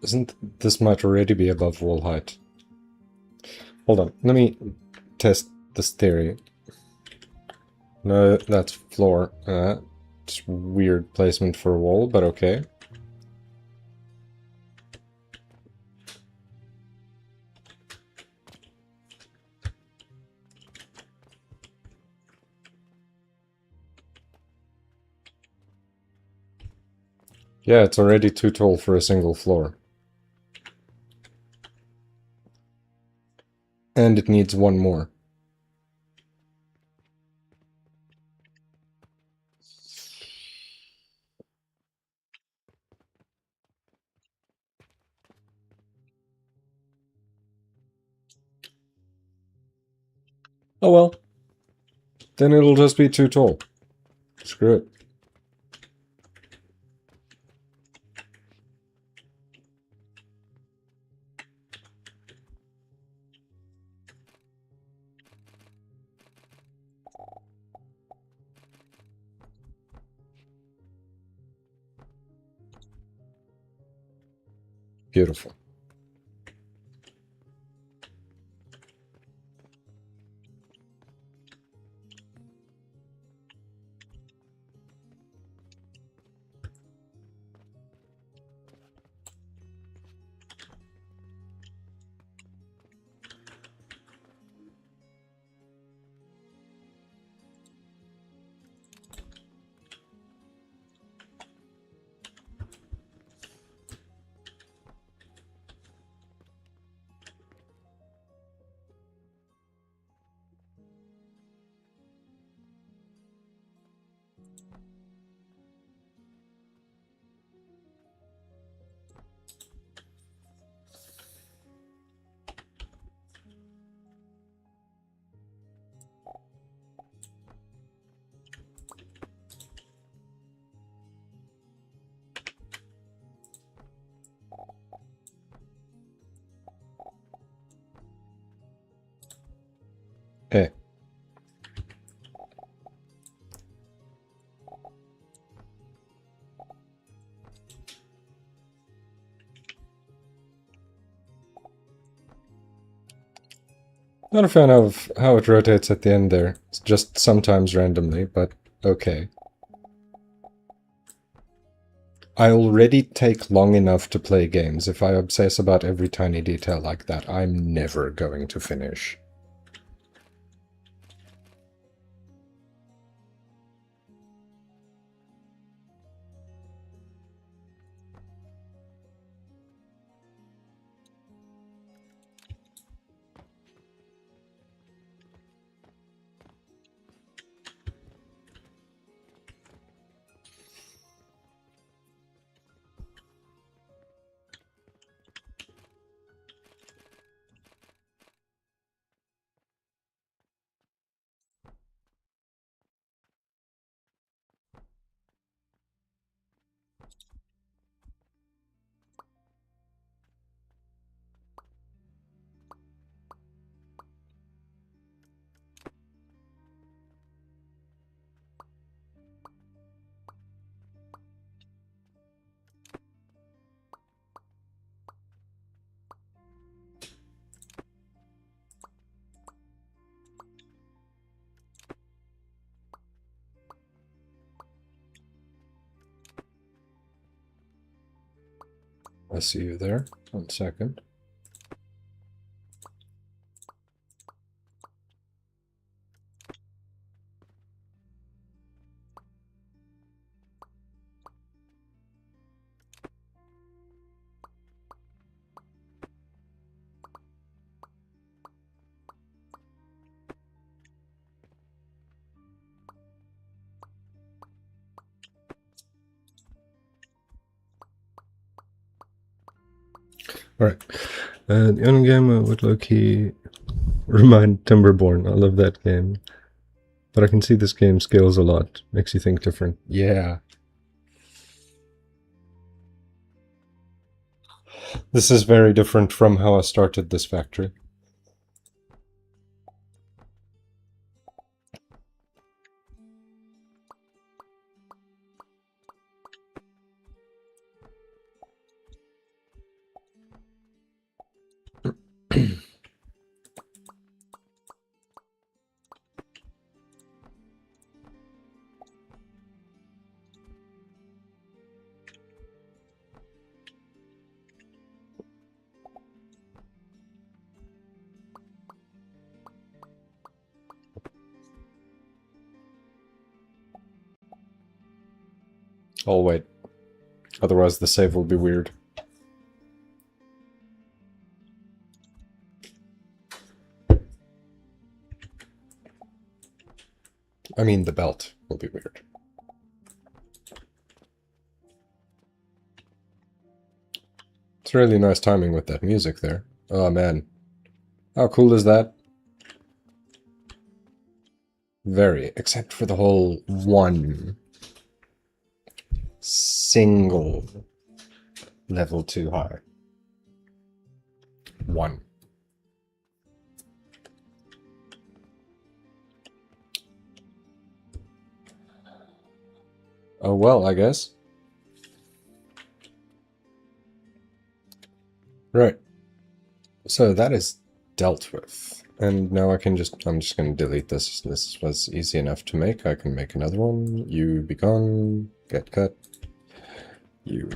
Isn't this might already be above wall height? Hold on, let me test this theory. No, that's floor. It's weird placement for a wall, but okay. Yeah, it's already too tall for a single floor. And it needs one more. Oh well. Then it'll just be too tall. Screw it. Beautiful. Eh. Not a fan of how it rotates at the end there. It's just sometimes randomly, but okay. I already take long enough to play games. If I obsess about every tiny detail like that, I'm never going to finish. I see you there. 1 second. Alright. The only game I would low-key remind Timberborn. I love that game. But I can see this game scales a lot. Makes you think different. Yeah. This is very different from how I started this factory. Oh, wait. Otherwise the save will be weird. I mean, the belt will be weird. It's really nice timing with that music there. Oh, man. How cool is that? Very. Except for the whole one single level too high. One. Oh, well, I guess. Right. So that is dealt with. And now I'm just going to delete this. This was easy enough to make. I can make another one. You be gone. Get cut. You...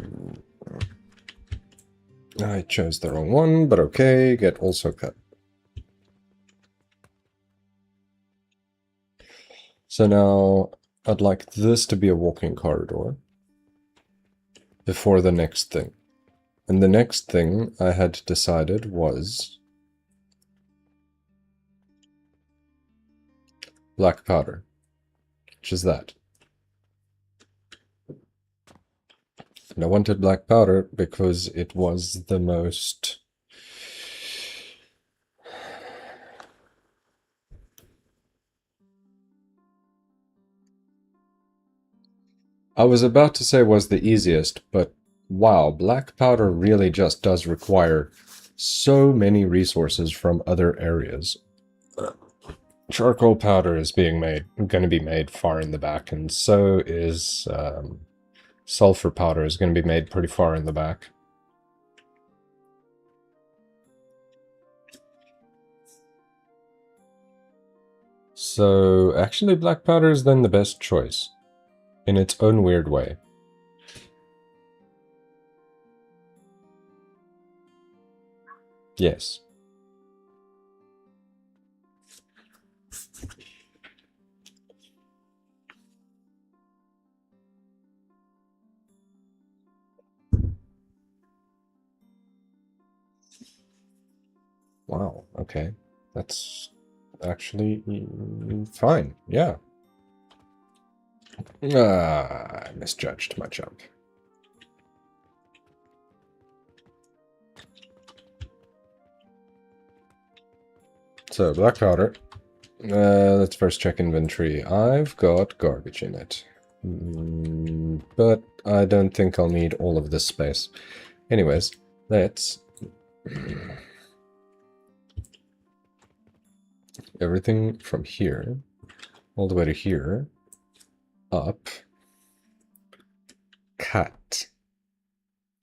I chose the wrong one, but okay. Get also cut. So now I'd like this to be a walking corridor before the next thing. And the next thing I had decided was black powder, which is that. And I wanted black powder because it was the most... I was about to say was the easiest, but wow, black powder really just does require so many resources from other areas. Charcoal powder is going to be made far in the back, and so is sulfur powder is going to be made pretty far in the back. So actually black powder is then the best choice, in its own weird way. Yes. Wow, okay. That's actually fine, yeah. I misjudged my jump. So, black powder. Let's first check inventory. I've got garbage in it. But I don't think I'll need all of this space. Anyways, let's... everything from here, all the way to here, up, cut.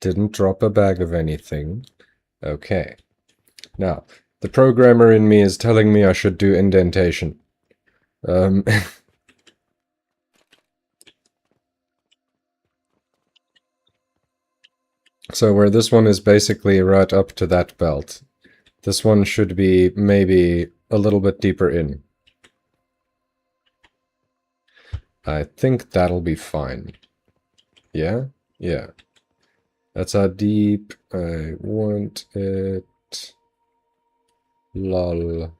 Didn't drop a bag of anything. Okay. Now, the programmer in me is telling me I should do indentation. So where this one is basically right up to that belt, this one should be maybe a little bit deeper in. I think that'll be fine. Yeah? Yeah. That's how deep I want it. Lol.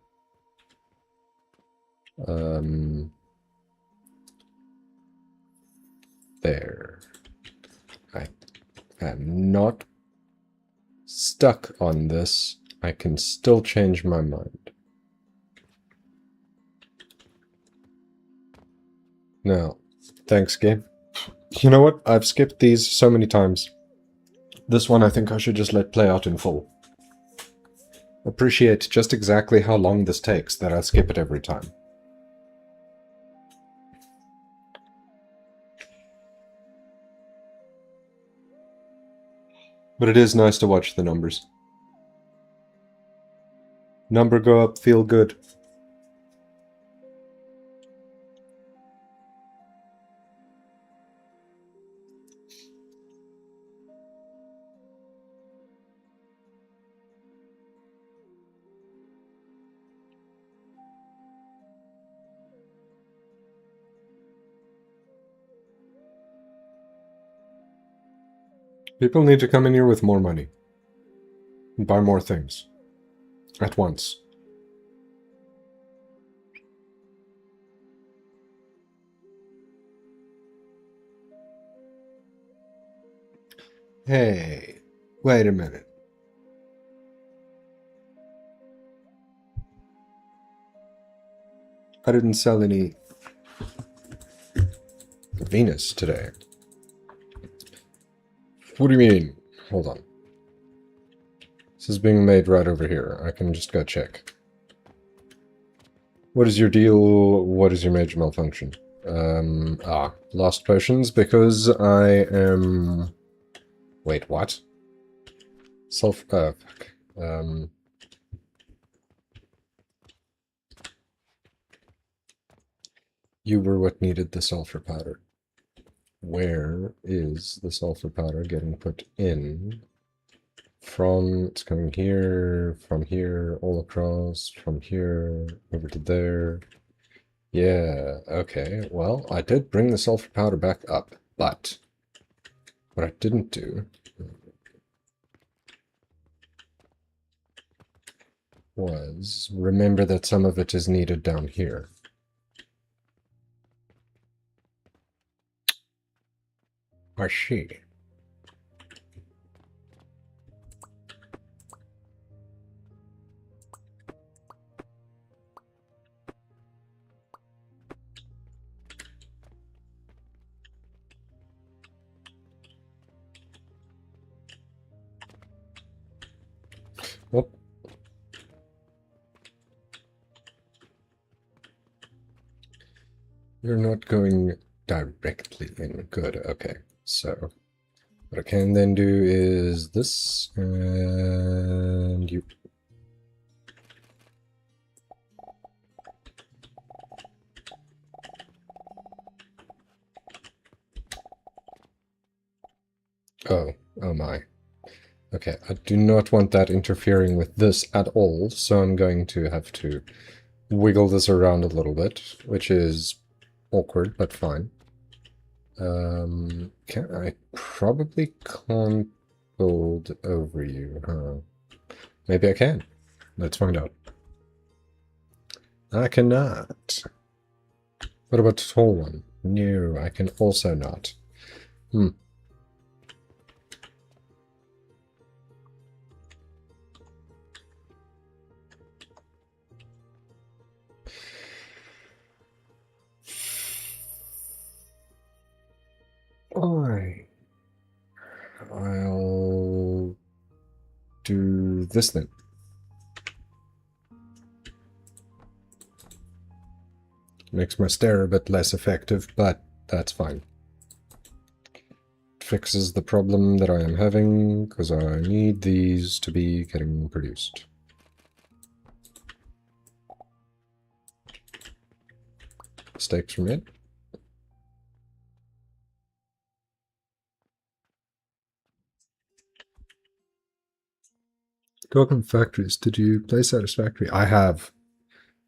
There. I am not stuck on this. I can still change my mind. Now, thanks, game. You know what? I've skipped these so many times. This one I think I should just let play out in full. Appreciate just exactly how long this takes that I skip it every time. But it is nice to watch the numbers. Number go up, feel good. People need to come in here with more money. And buy more things. At once. Hey, wait a minute. I didn't sell any Venus today. What do you mean? Hold on. This is being made right over here. I can just go check. What is your deal? What is your major malfunction? Lost potions because I am... Wait, what? Fuck. You were what needed the sulfur powder. Where is the sulfur powder getting put in? From, it's coming here, from here, all across, from here, over to there. Yeah, okay, well, I did bring the sulfur powder back up, but what I didn't do was remember that some of it is needed down here. I see. Well, you're not going directly in. Good, okay. So, what I can then do is this, and you. Oh, oh my. Okay, I do not want that interfering with this at all, so I'm going to have to wiggle this around a little bit, which is awkward, but fine. I probably can't build over you, huh? Maybe I can. Let's find out. I cannot. What about the tall one? No, I can also not. I'll do this then. Makes my stare a bit less effective, but that's fine. Fixes the problem that I am having, because I need these to be getting produced. Mistakes from it. Alchemy Factories. Did you play Satisfactory? I have.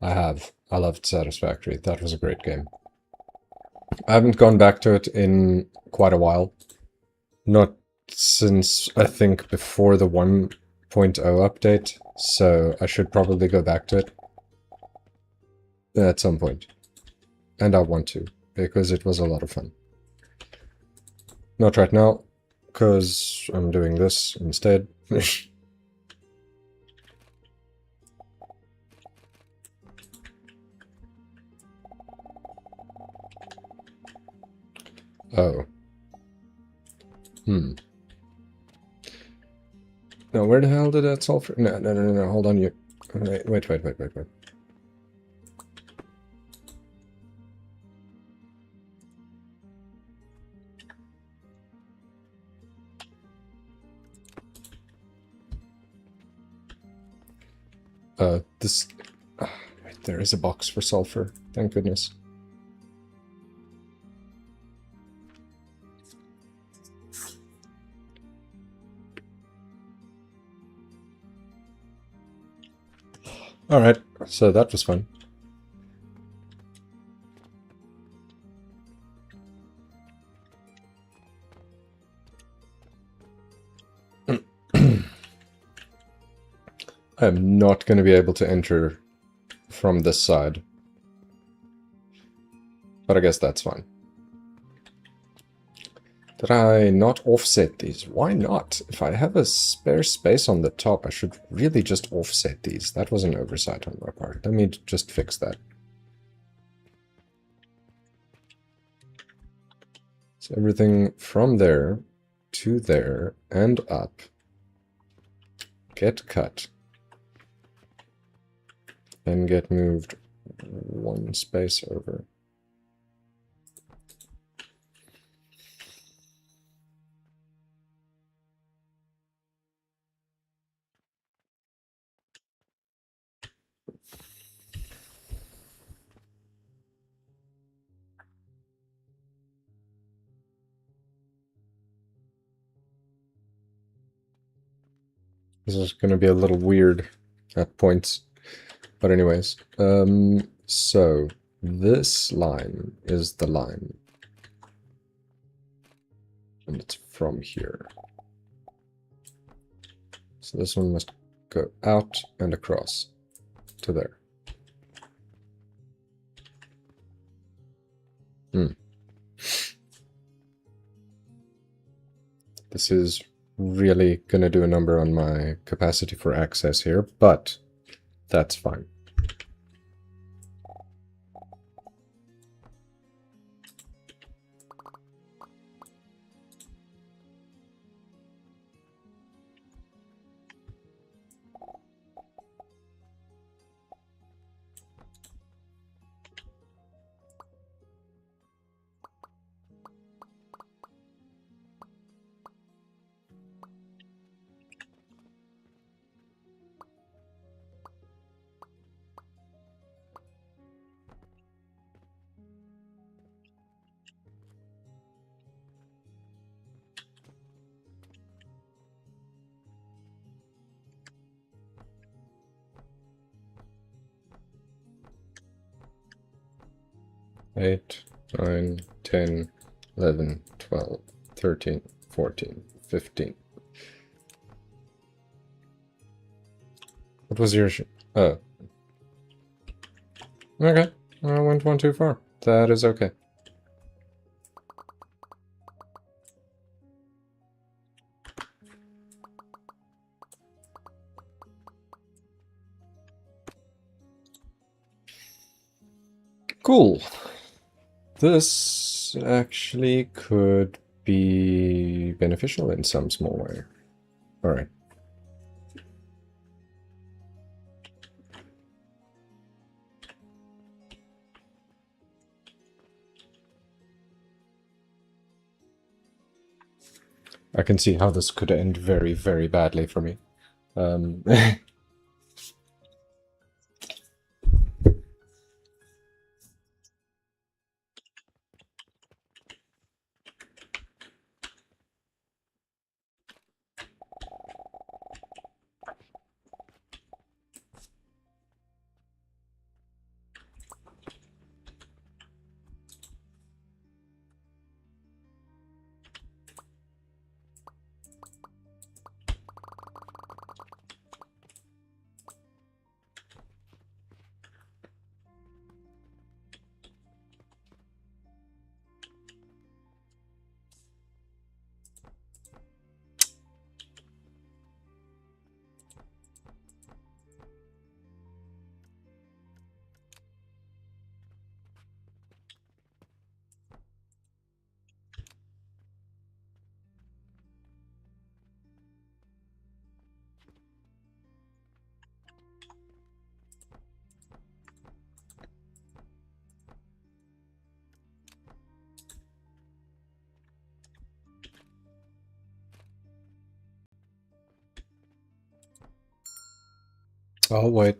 I have. I loved Satisfactory. That was a great game. I haven't gone back to it in quite a while. Not since, I think, before the 1.0 update, so I should probably go back to it at some point. And I want to, because it was a lot of fun. Not right now, because I'm doing this instead. Oh. Hmm. Now, where the hell did that sulfur... No, hold on, you... Wait. This... Wait, there is a box for sulfur. Thank goodness. Alright, so that was fun. I'm not going to be able to enter from this side. But I guess that's fine. Did I not offset these? Why not? If I have a spare space on the top, I should really just offset these. That was an oversight on my part. Let me just fix that. So everything from there to there and up get cut and get moved one space over. This is going to be a little weird at points. But anyways, so this line is the line. And it's from here. So this one must go out and across to there. This is really going to do a number on my capacity for access here, but that's fine. Eight, 9, 10, 11, 12, 13, 14, 15. What was your... Oh. Okay. I went one too far. That is okay. Cool. This actually could be beneficial in some small way. Alright. I can see how this could end very, very badly for me. I'll wait.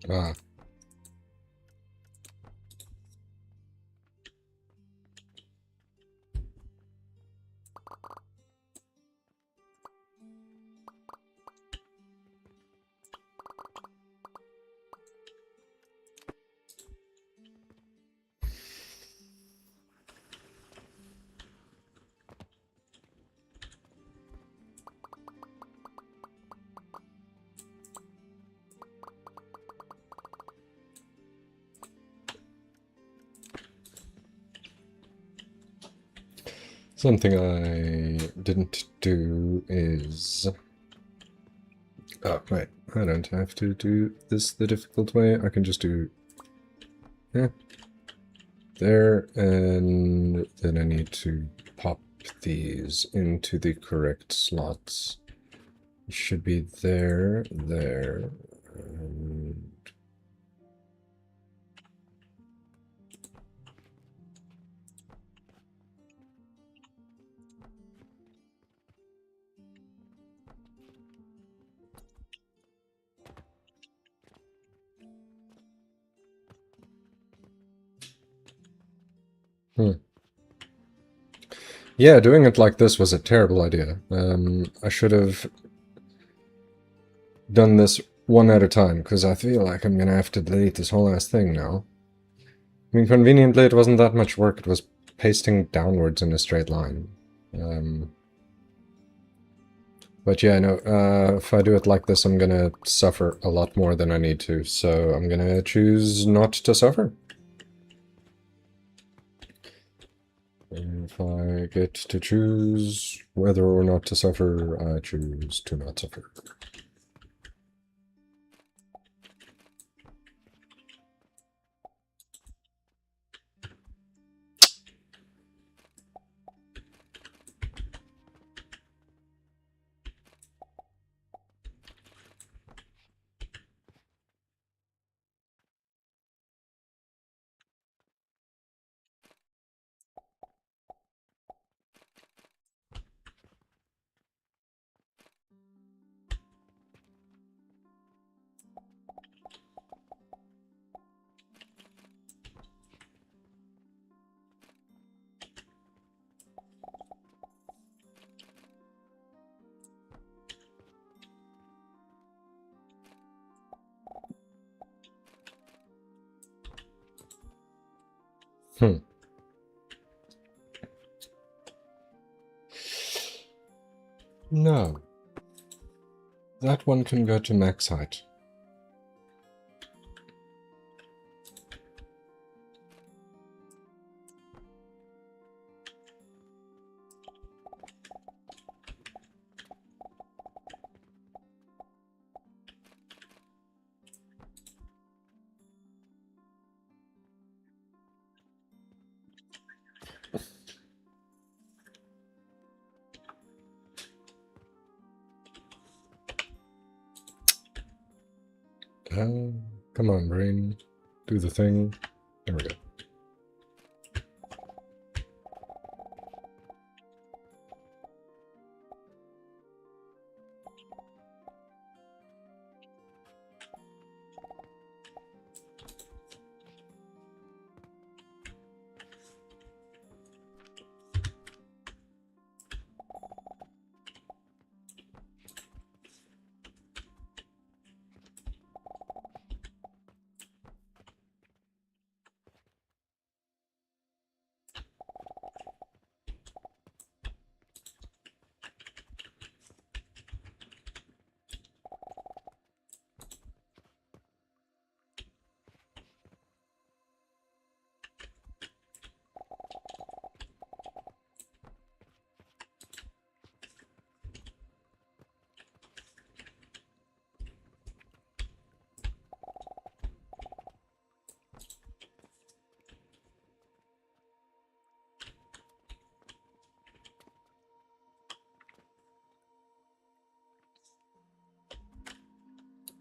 Ah. Something I didn't do is... Oh, right. I don't have to do this the difficult way. I can just do... Yeah. There, and then I need to pop these into the correct slots. It should be there, there, and... Hmm. Yeah, doing it like this was a terrible idea. I should have done this one at a time, because I feel like I'm gonna have to delete this whole ass thing now. I mean, conveniently, it wasn't that much work. It was pasting downwards in a straight line. But yeah, no, if I do it like this, I'm gonna suffer a lot more than I need to, so I'm gonna choose not to suffer. If I get to choose whether or not to suffer, I choose to not suffer. Hmm. No. That one can go to max height. Come on, brain. Do the thing. There we go.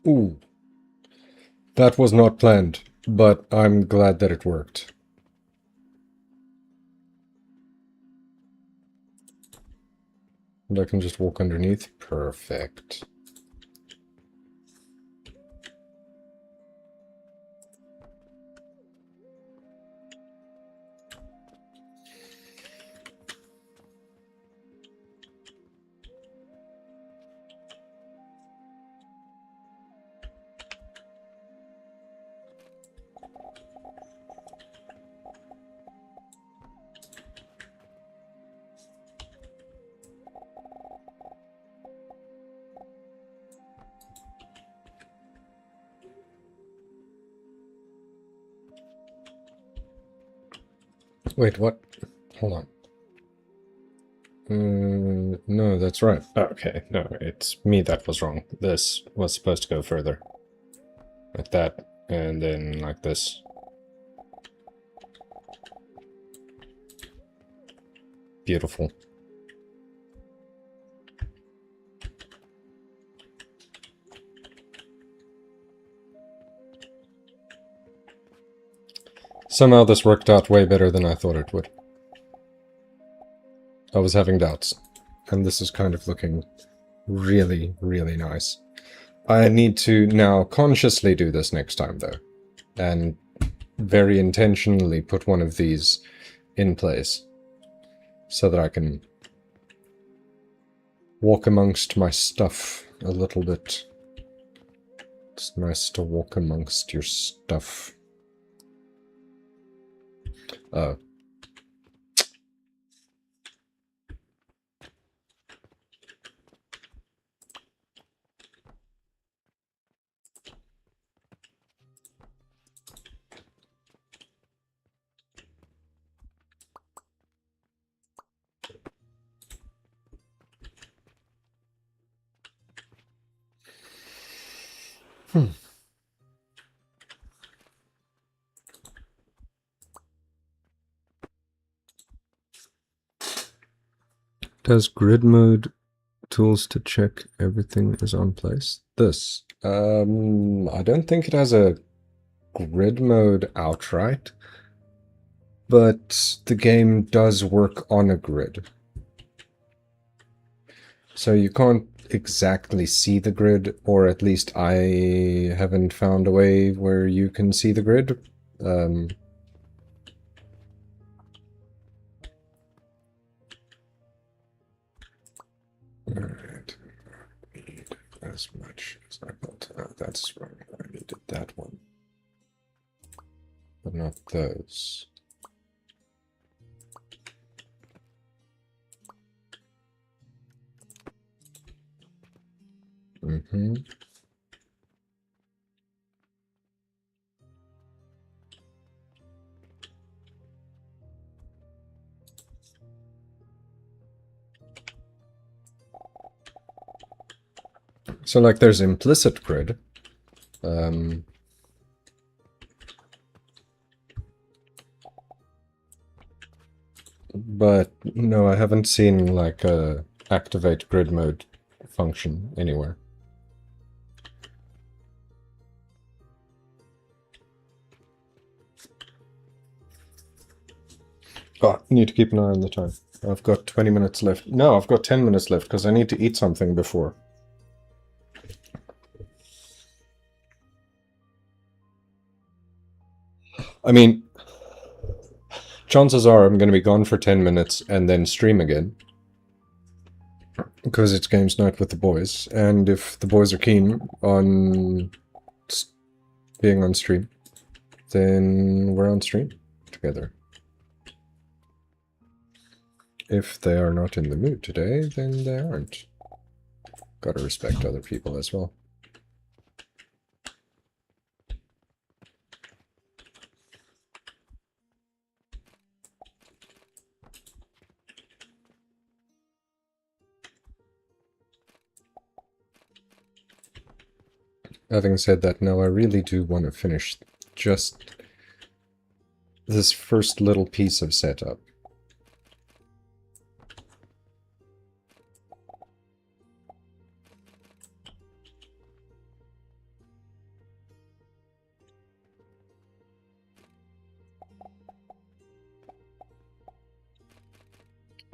Ooh. That was not planned, but I'm glad that it worked. And I can just walk underneath. Perfect. Wait, what? Hold on. No, that's right. Okay, no, it's me that was wrong. This was supposed to go further. Like that, and then like this. Beautiful. Somehow this worked out way better than I thought it would. I was having doubts. And this is kind of looking really, really nice. I need to now consciously do this next time, though. And very intentionally put one of these in place. So that I can walk amongst my stuff a little bit. It's nice to walk amongst your stuff. Oh. Does grid mode tools to check everything is on place? This. I don't think it has a grid mode outright, but the game does work on a grid. So you can't exactly see the grid, or at least I haven't found a way where you can see the grid. Alright. Need as much as I built. That's wrong. I needed that one. But not those. Mm-hmm. So, like, there's implicit grid. But no, I haven't seen, like, a activate grid mode function anywhere. Oh, I need to keep an eye on the time. I've got 20 minutes left. No, I've got 10 minutes left because I need to eat something before. I mean, chances are I'm going to be gone for 10 minutes and then stream again. Because it's games night with the boys. And if the boys are keen on being on stream, then we're on stream together. If they are not in the mood today, then they aren't. Gotta respect other people as well. Having said that, now I really do want to finish just this first little piece of setup.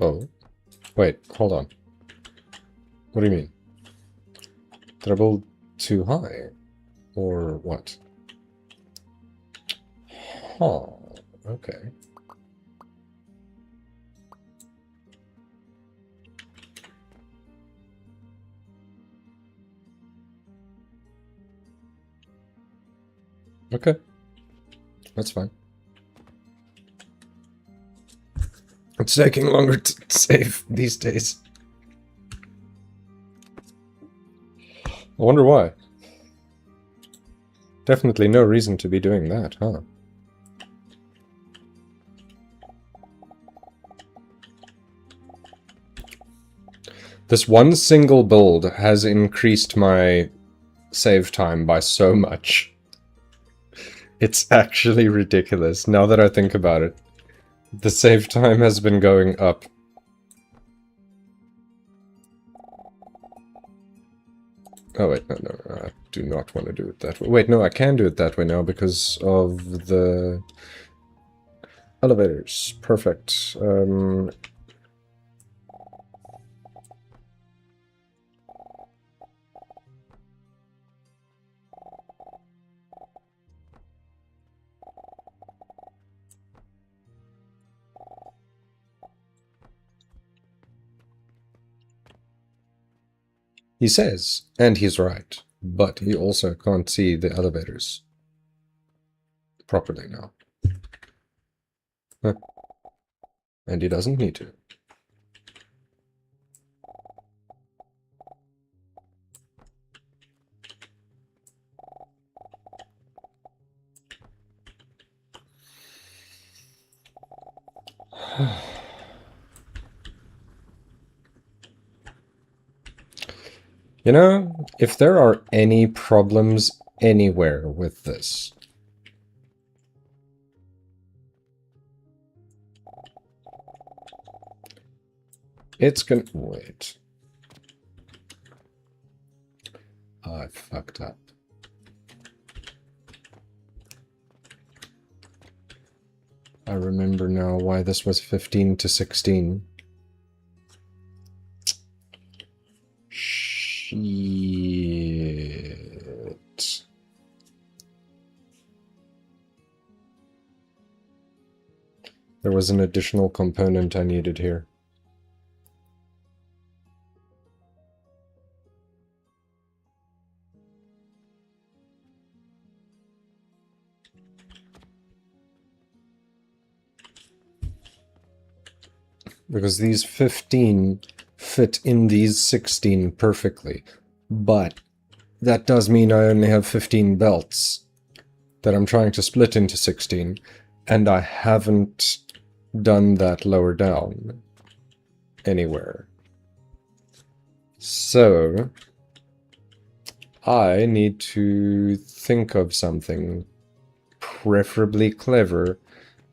Oh. Wait, hold on. What do you mean? Did I build too high? Or what? Huh. Okay. Okay. That's fine. It's taking longer to save these days. I wonder why. Definitely no reason to be doing that, huh? This one single build has increased my save time by so much. It's actually ridiculous, now that I think about it. The save time has been going up. Oh wait, no, I do not want to do it that way. Wait, no, I can do it that way now because of the elevators. Perfect. He says, and he's right, but he also can't see the elevators properly now. Huh. And he doesn't need to. You know, if there are any problems anywhere with this, it's gonna... Wait. I fucked up. I remember now why this was 15 to 16. Shit. There was an additional component I needed here. Because these 15 fit in these 16 perfectly. But that does mean I only have 15 belts that I'm trying to split into 16, and I haven't done that lower down anywhere. So I need to think of something preferably clever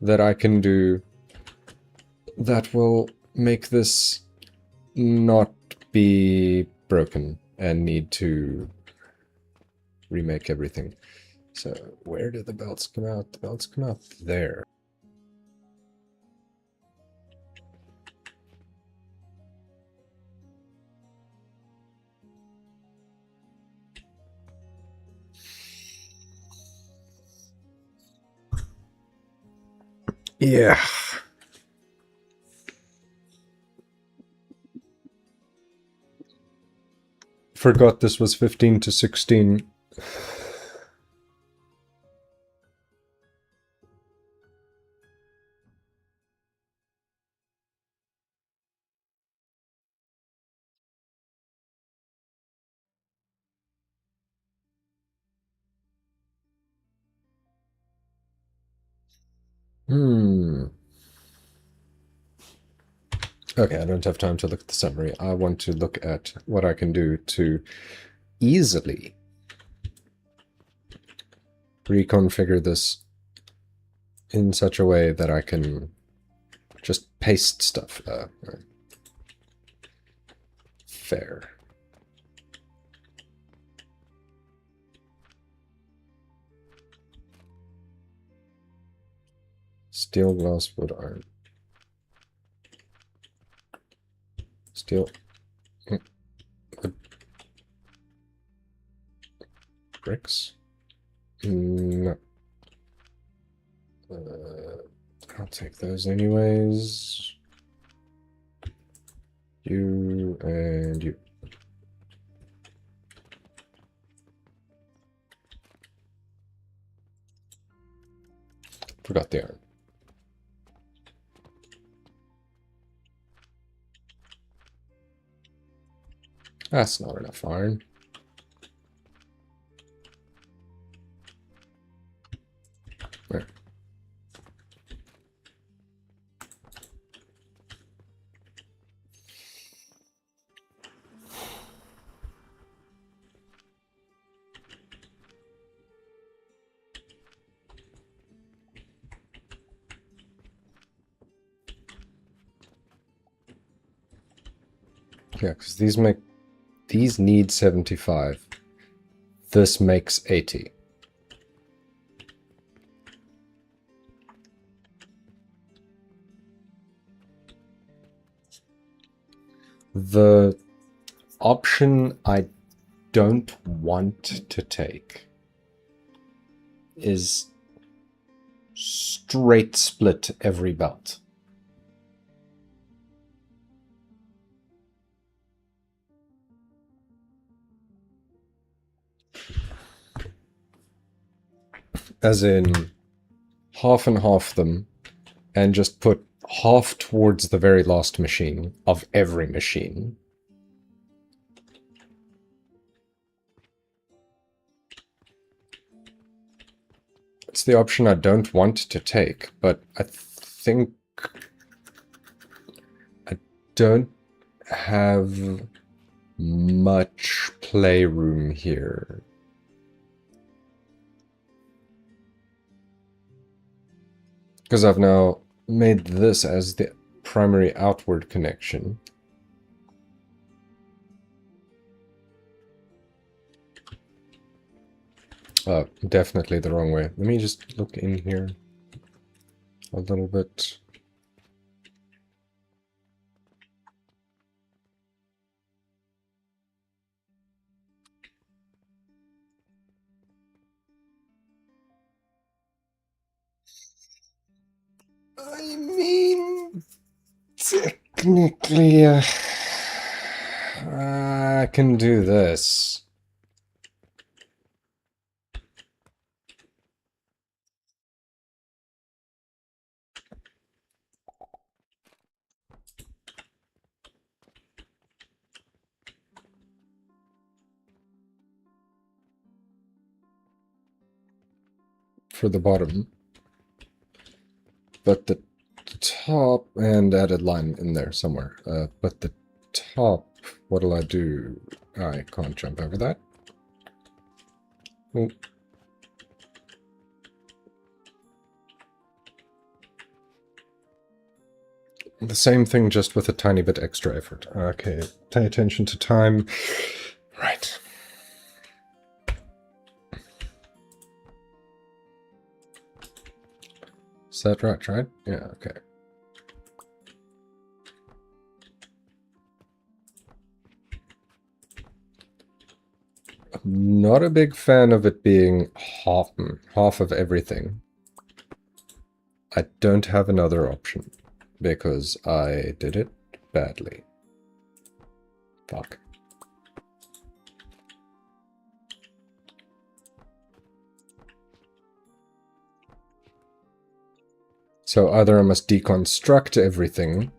that I can do that will make this not be broken and need to remake everything. So where do the belts come out? The belts come out there. Yeah. Forgot this was 15 to 16. Okay, I don't have time to look at the summary. I want to look at what I can do to easily reconfigure this in such a way that I can just paste stuff. Fair. Steel, glass, wood, iron. Steel. Wood. Bricks? No. I'll take those anyways. You and you. Forgot the iron. That's not enough iron. There. Yeah, because these need 75. This makes 80. The option I don't want to take is straight split every belt. As in, half and half them, and just put half towards the very last machine of every machine. It's the option I don't want to take, but I think I don't have much playroom here. Because I've now made this as the primary outward connection. Definitely the wrong way. Let me just look in here a little bit. I mean, technically, I can do this. For the bottom. But the top, and added line in there somewhere. But the top, what'll I do? I can't jump over that. Ooh. The same thing, just with a tiny bit extra effort. Okay, pay attention to time. Right. Is that right? Yeah, okay. I'm not a big fan of it being half of everything. I don't have another option, because I did it badly. Fuck. So either I must deconstruct everything,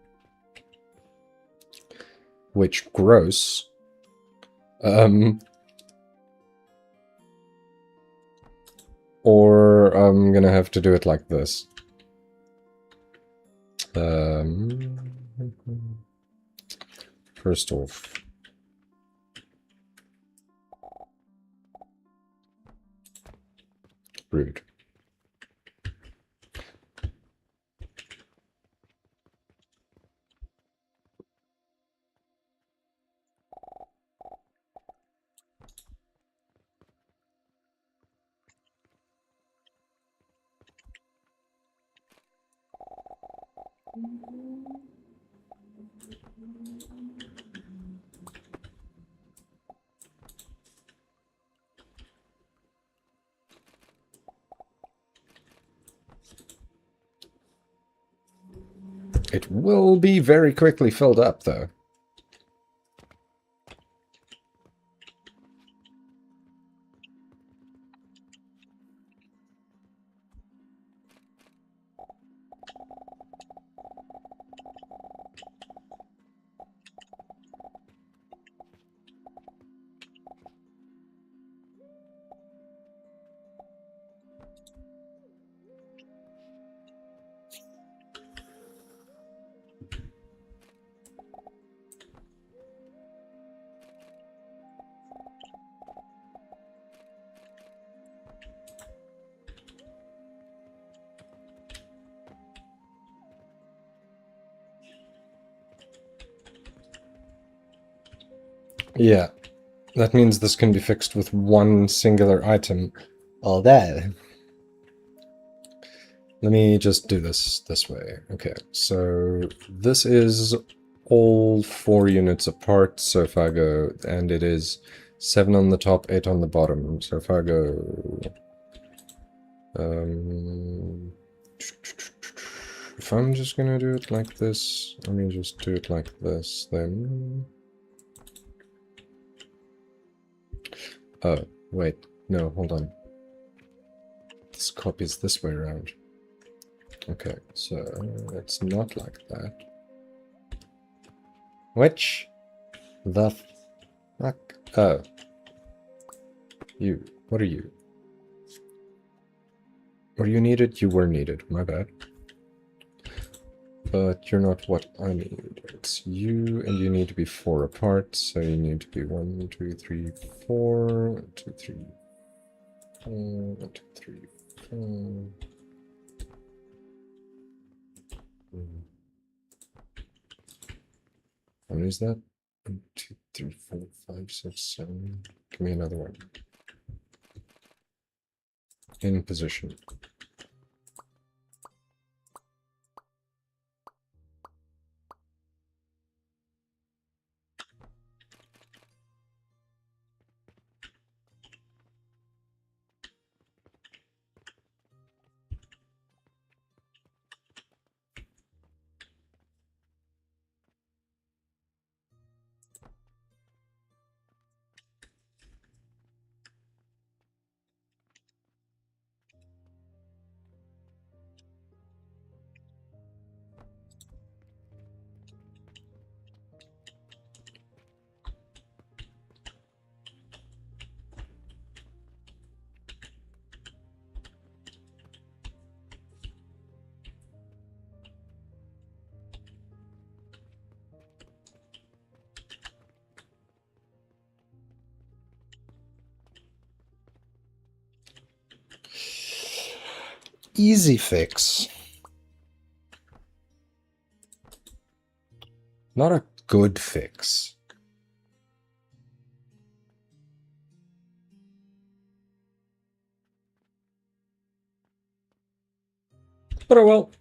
which gross, or I'm gonna have to do it like this. First off, rude. It will be very quickly filled up, though. Yeah, that means this can be fixed with one singular item. All that. Let me just do this way. Okay, so this is all 4 units apart. So if I go, and it is 7 on the top, 8 on the bottom. So if I go, if I'm just gonna do it like this, let me just do it like this then. Oh, wait, no, hold on. This copies this way around. Okay, so it's not like that. Which the fuck? Oh. You. What are you? Were you needed? You were needed. My bad. But you're not what I need. It's you, and you need to be 4 apart, so you need to be 1, 2, 3, 4. 1, 2, 3, 4. 1, 2, 3, 4. How many is that? 1, 2, 3, 4, 5, 6, 7. Give me another one. In position. Easy fix. Not a good fix. But oh well.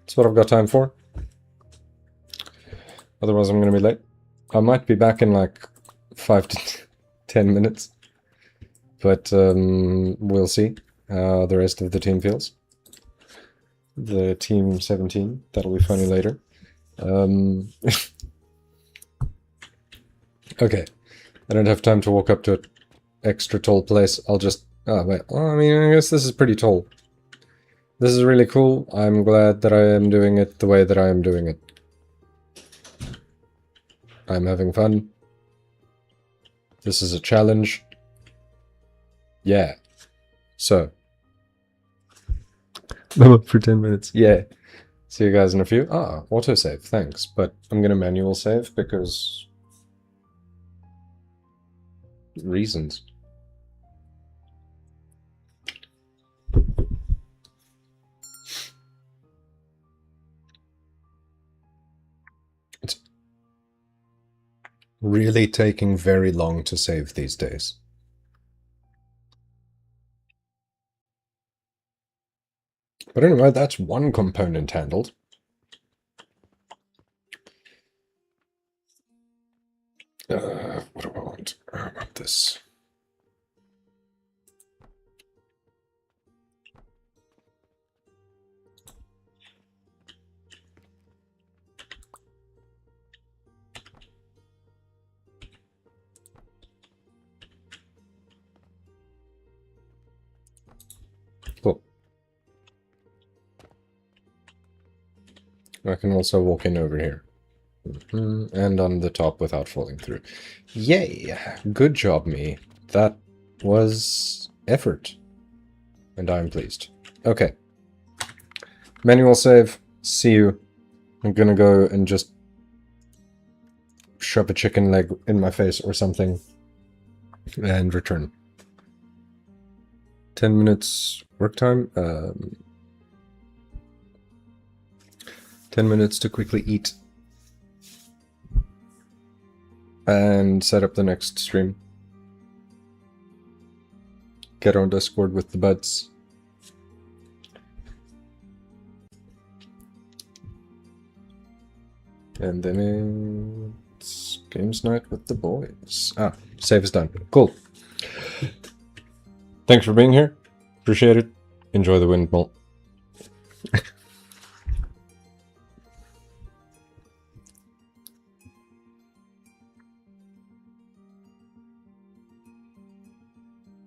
That's what I've got time for. Otherwise I'm going to be late. I might be back in like 5 to 10 minutes. But we'll see how the rest of the team feels. The team 17. That'll be funny later. Okay. I don't have time to walk up to an extra tall place. I'll just... Oh, wait. Oh, I mean, I guess this is pretty tall. This is really cool. I'm glad that I am doing it the way that I am doing it. I'm having fun. This is a challenge. Yeah. So. I'm up for 10 minutes. Yeah. See you guys in a few. Ah, autosave. Thanks. But I'm going to manual save because... reasons. It's really taking very long to save these days. But anyway, that's one component handled. What do I want? I want this. I can also walk in over here. And on the top without falling through. Yay! Good job, me. That was effort. And I'm pleased. Okay. Manual save. See you. I'm gonna go and just shove a chicken leg in my face or something. And return. 10 minutes work time. 10 minutes to quickly eat. And set up the next stream. Get on Discord with the buds. And then it's games night with the boys. Ah, save is done. Cool. Thanks for being here. Appreciate it. Enjoy the windmill.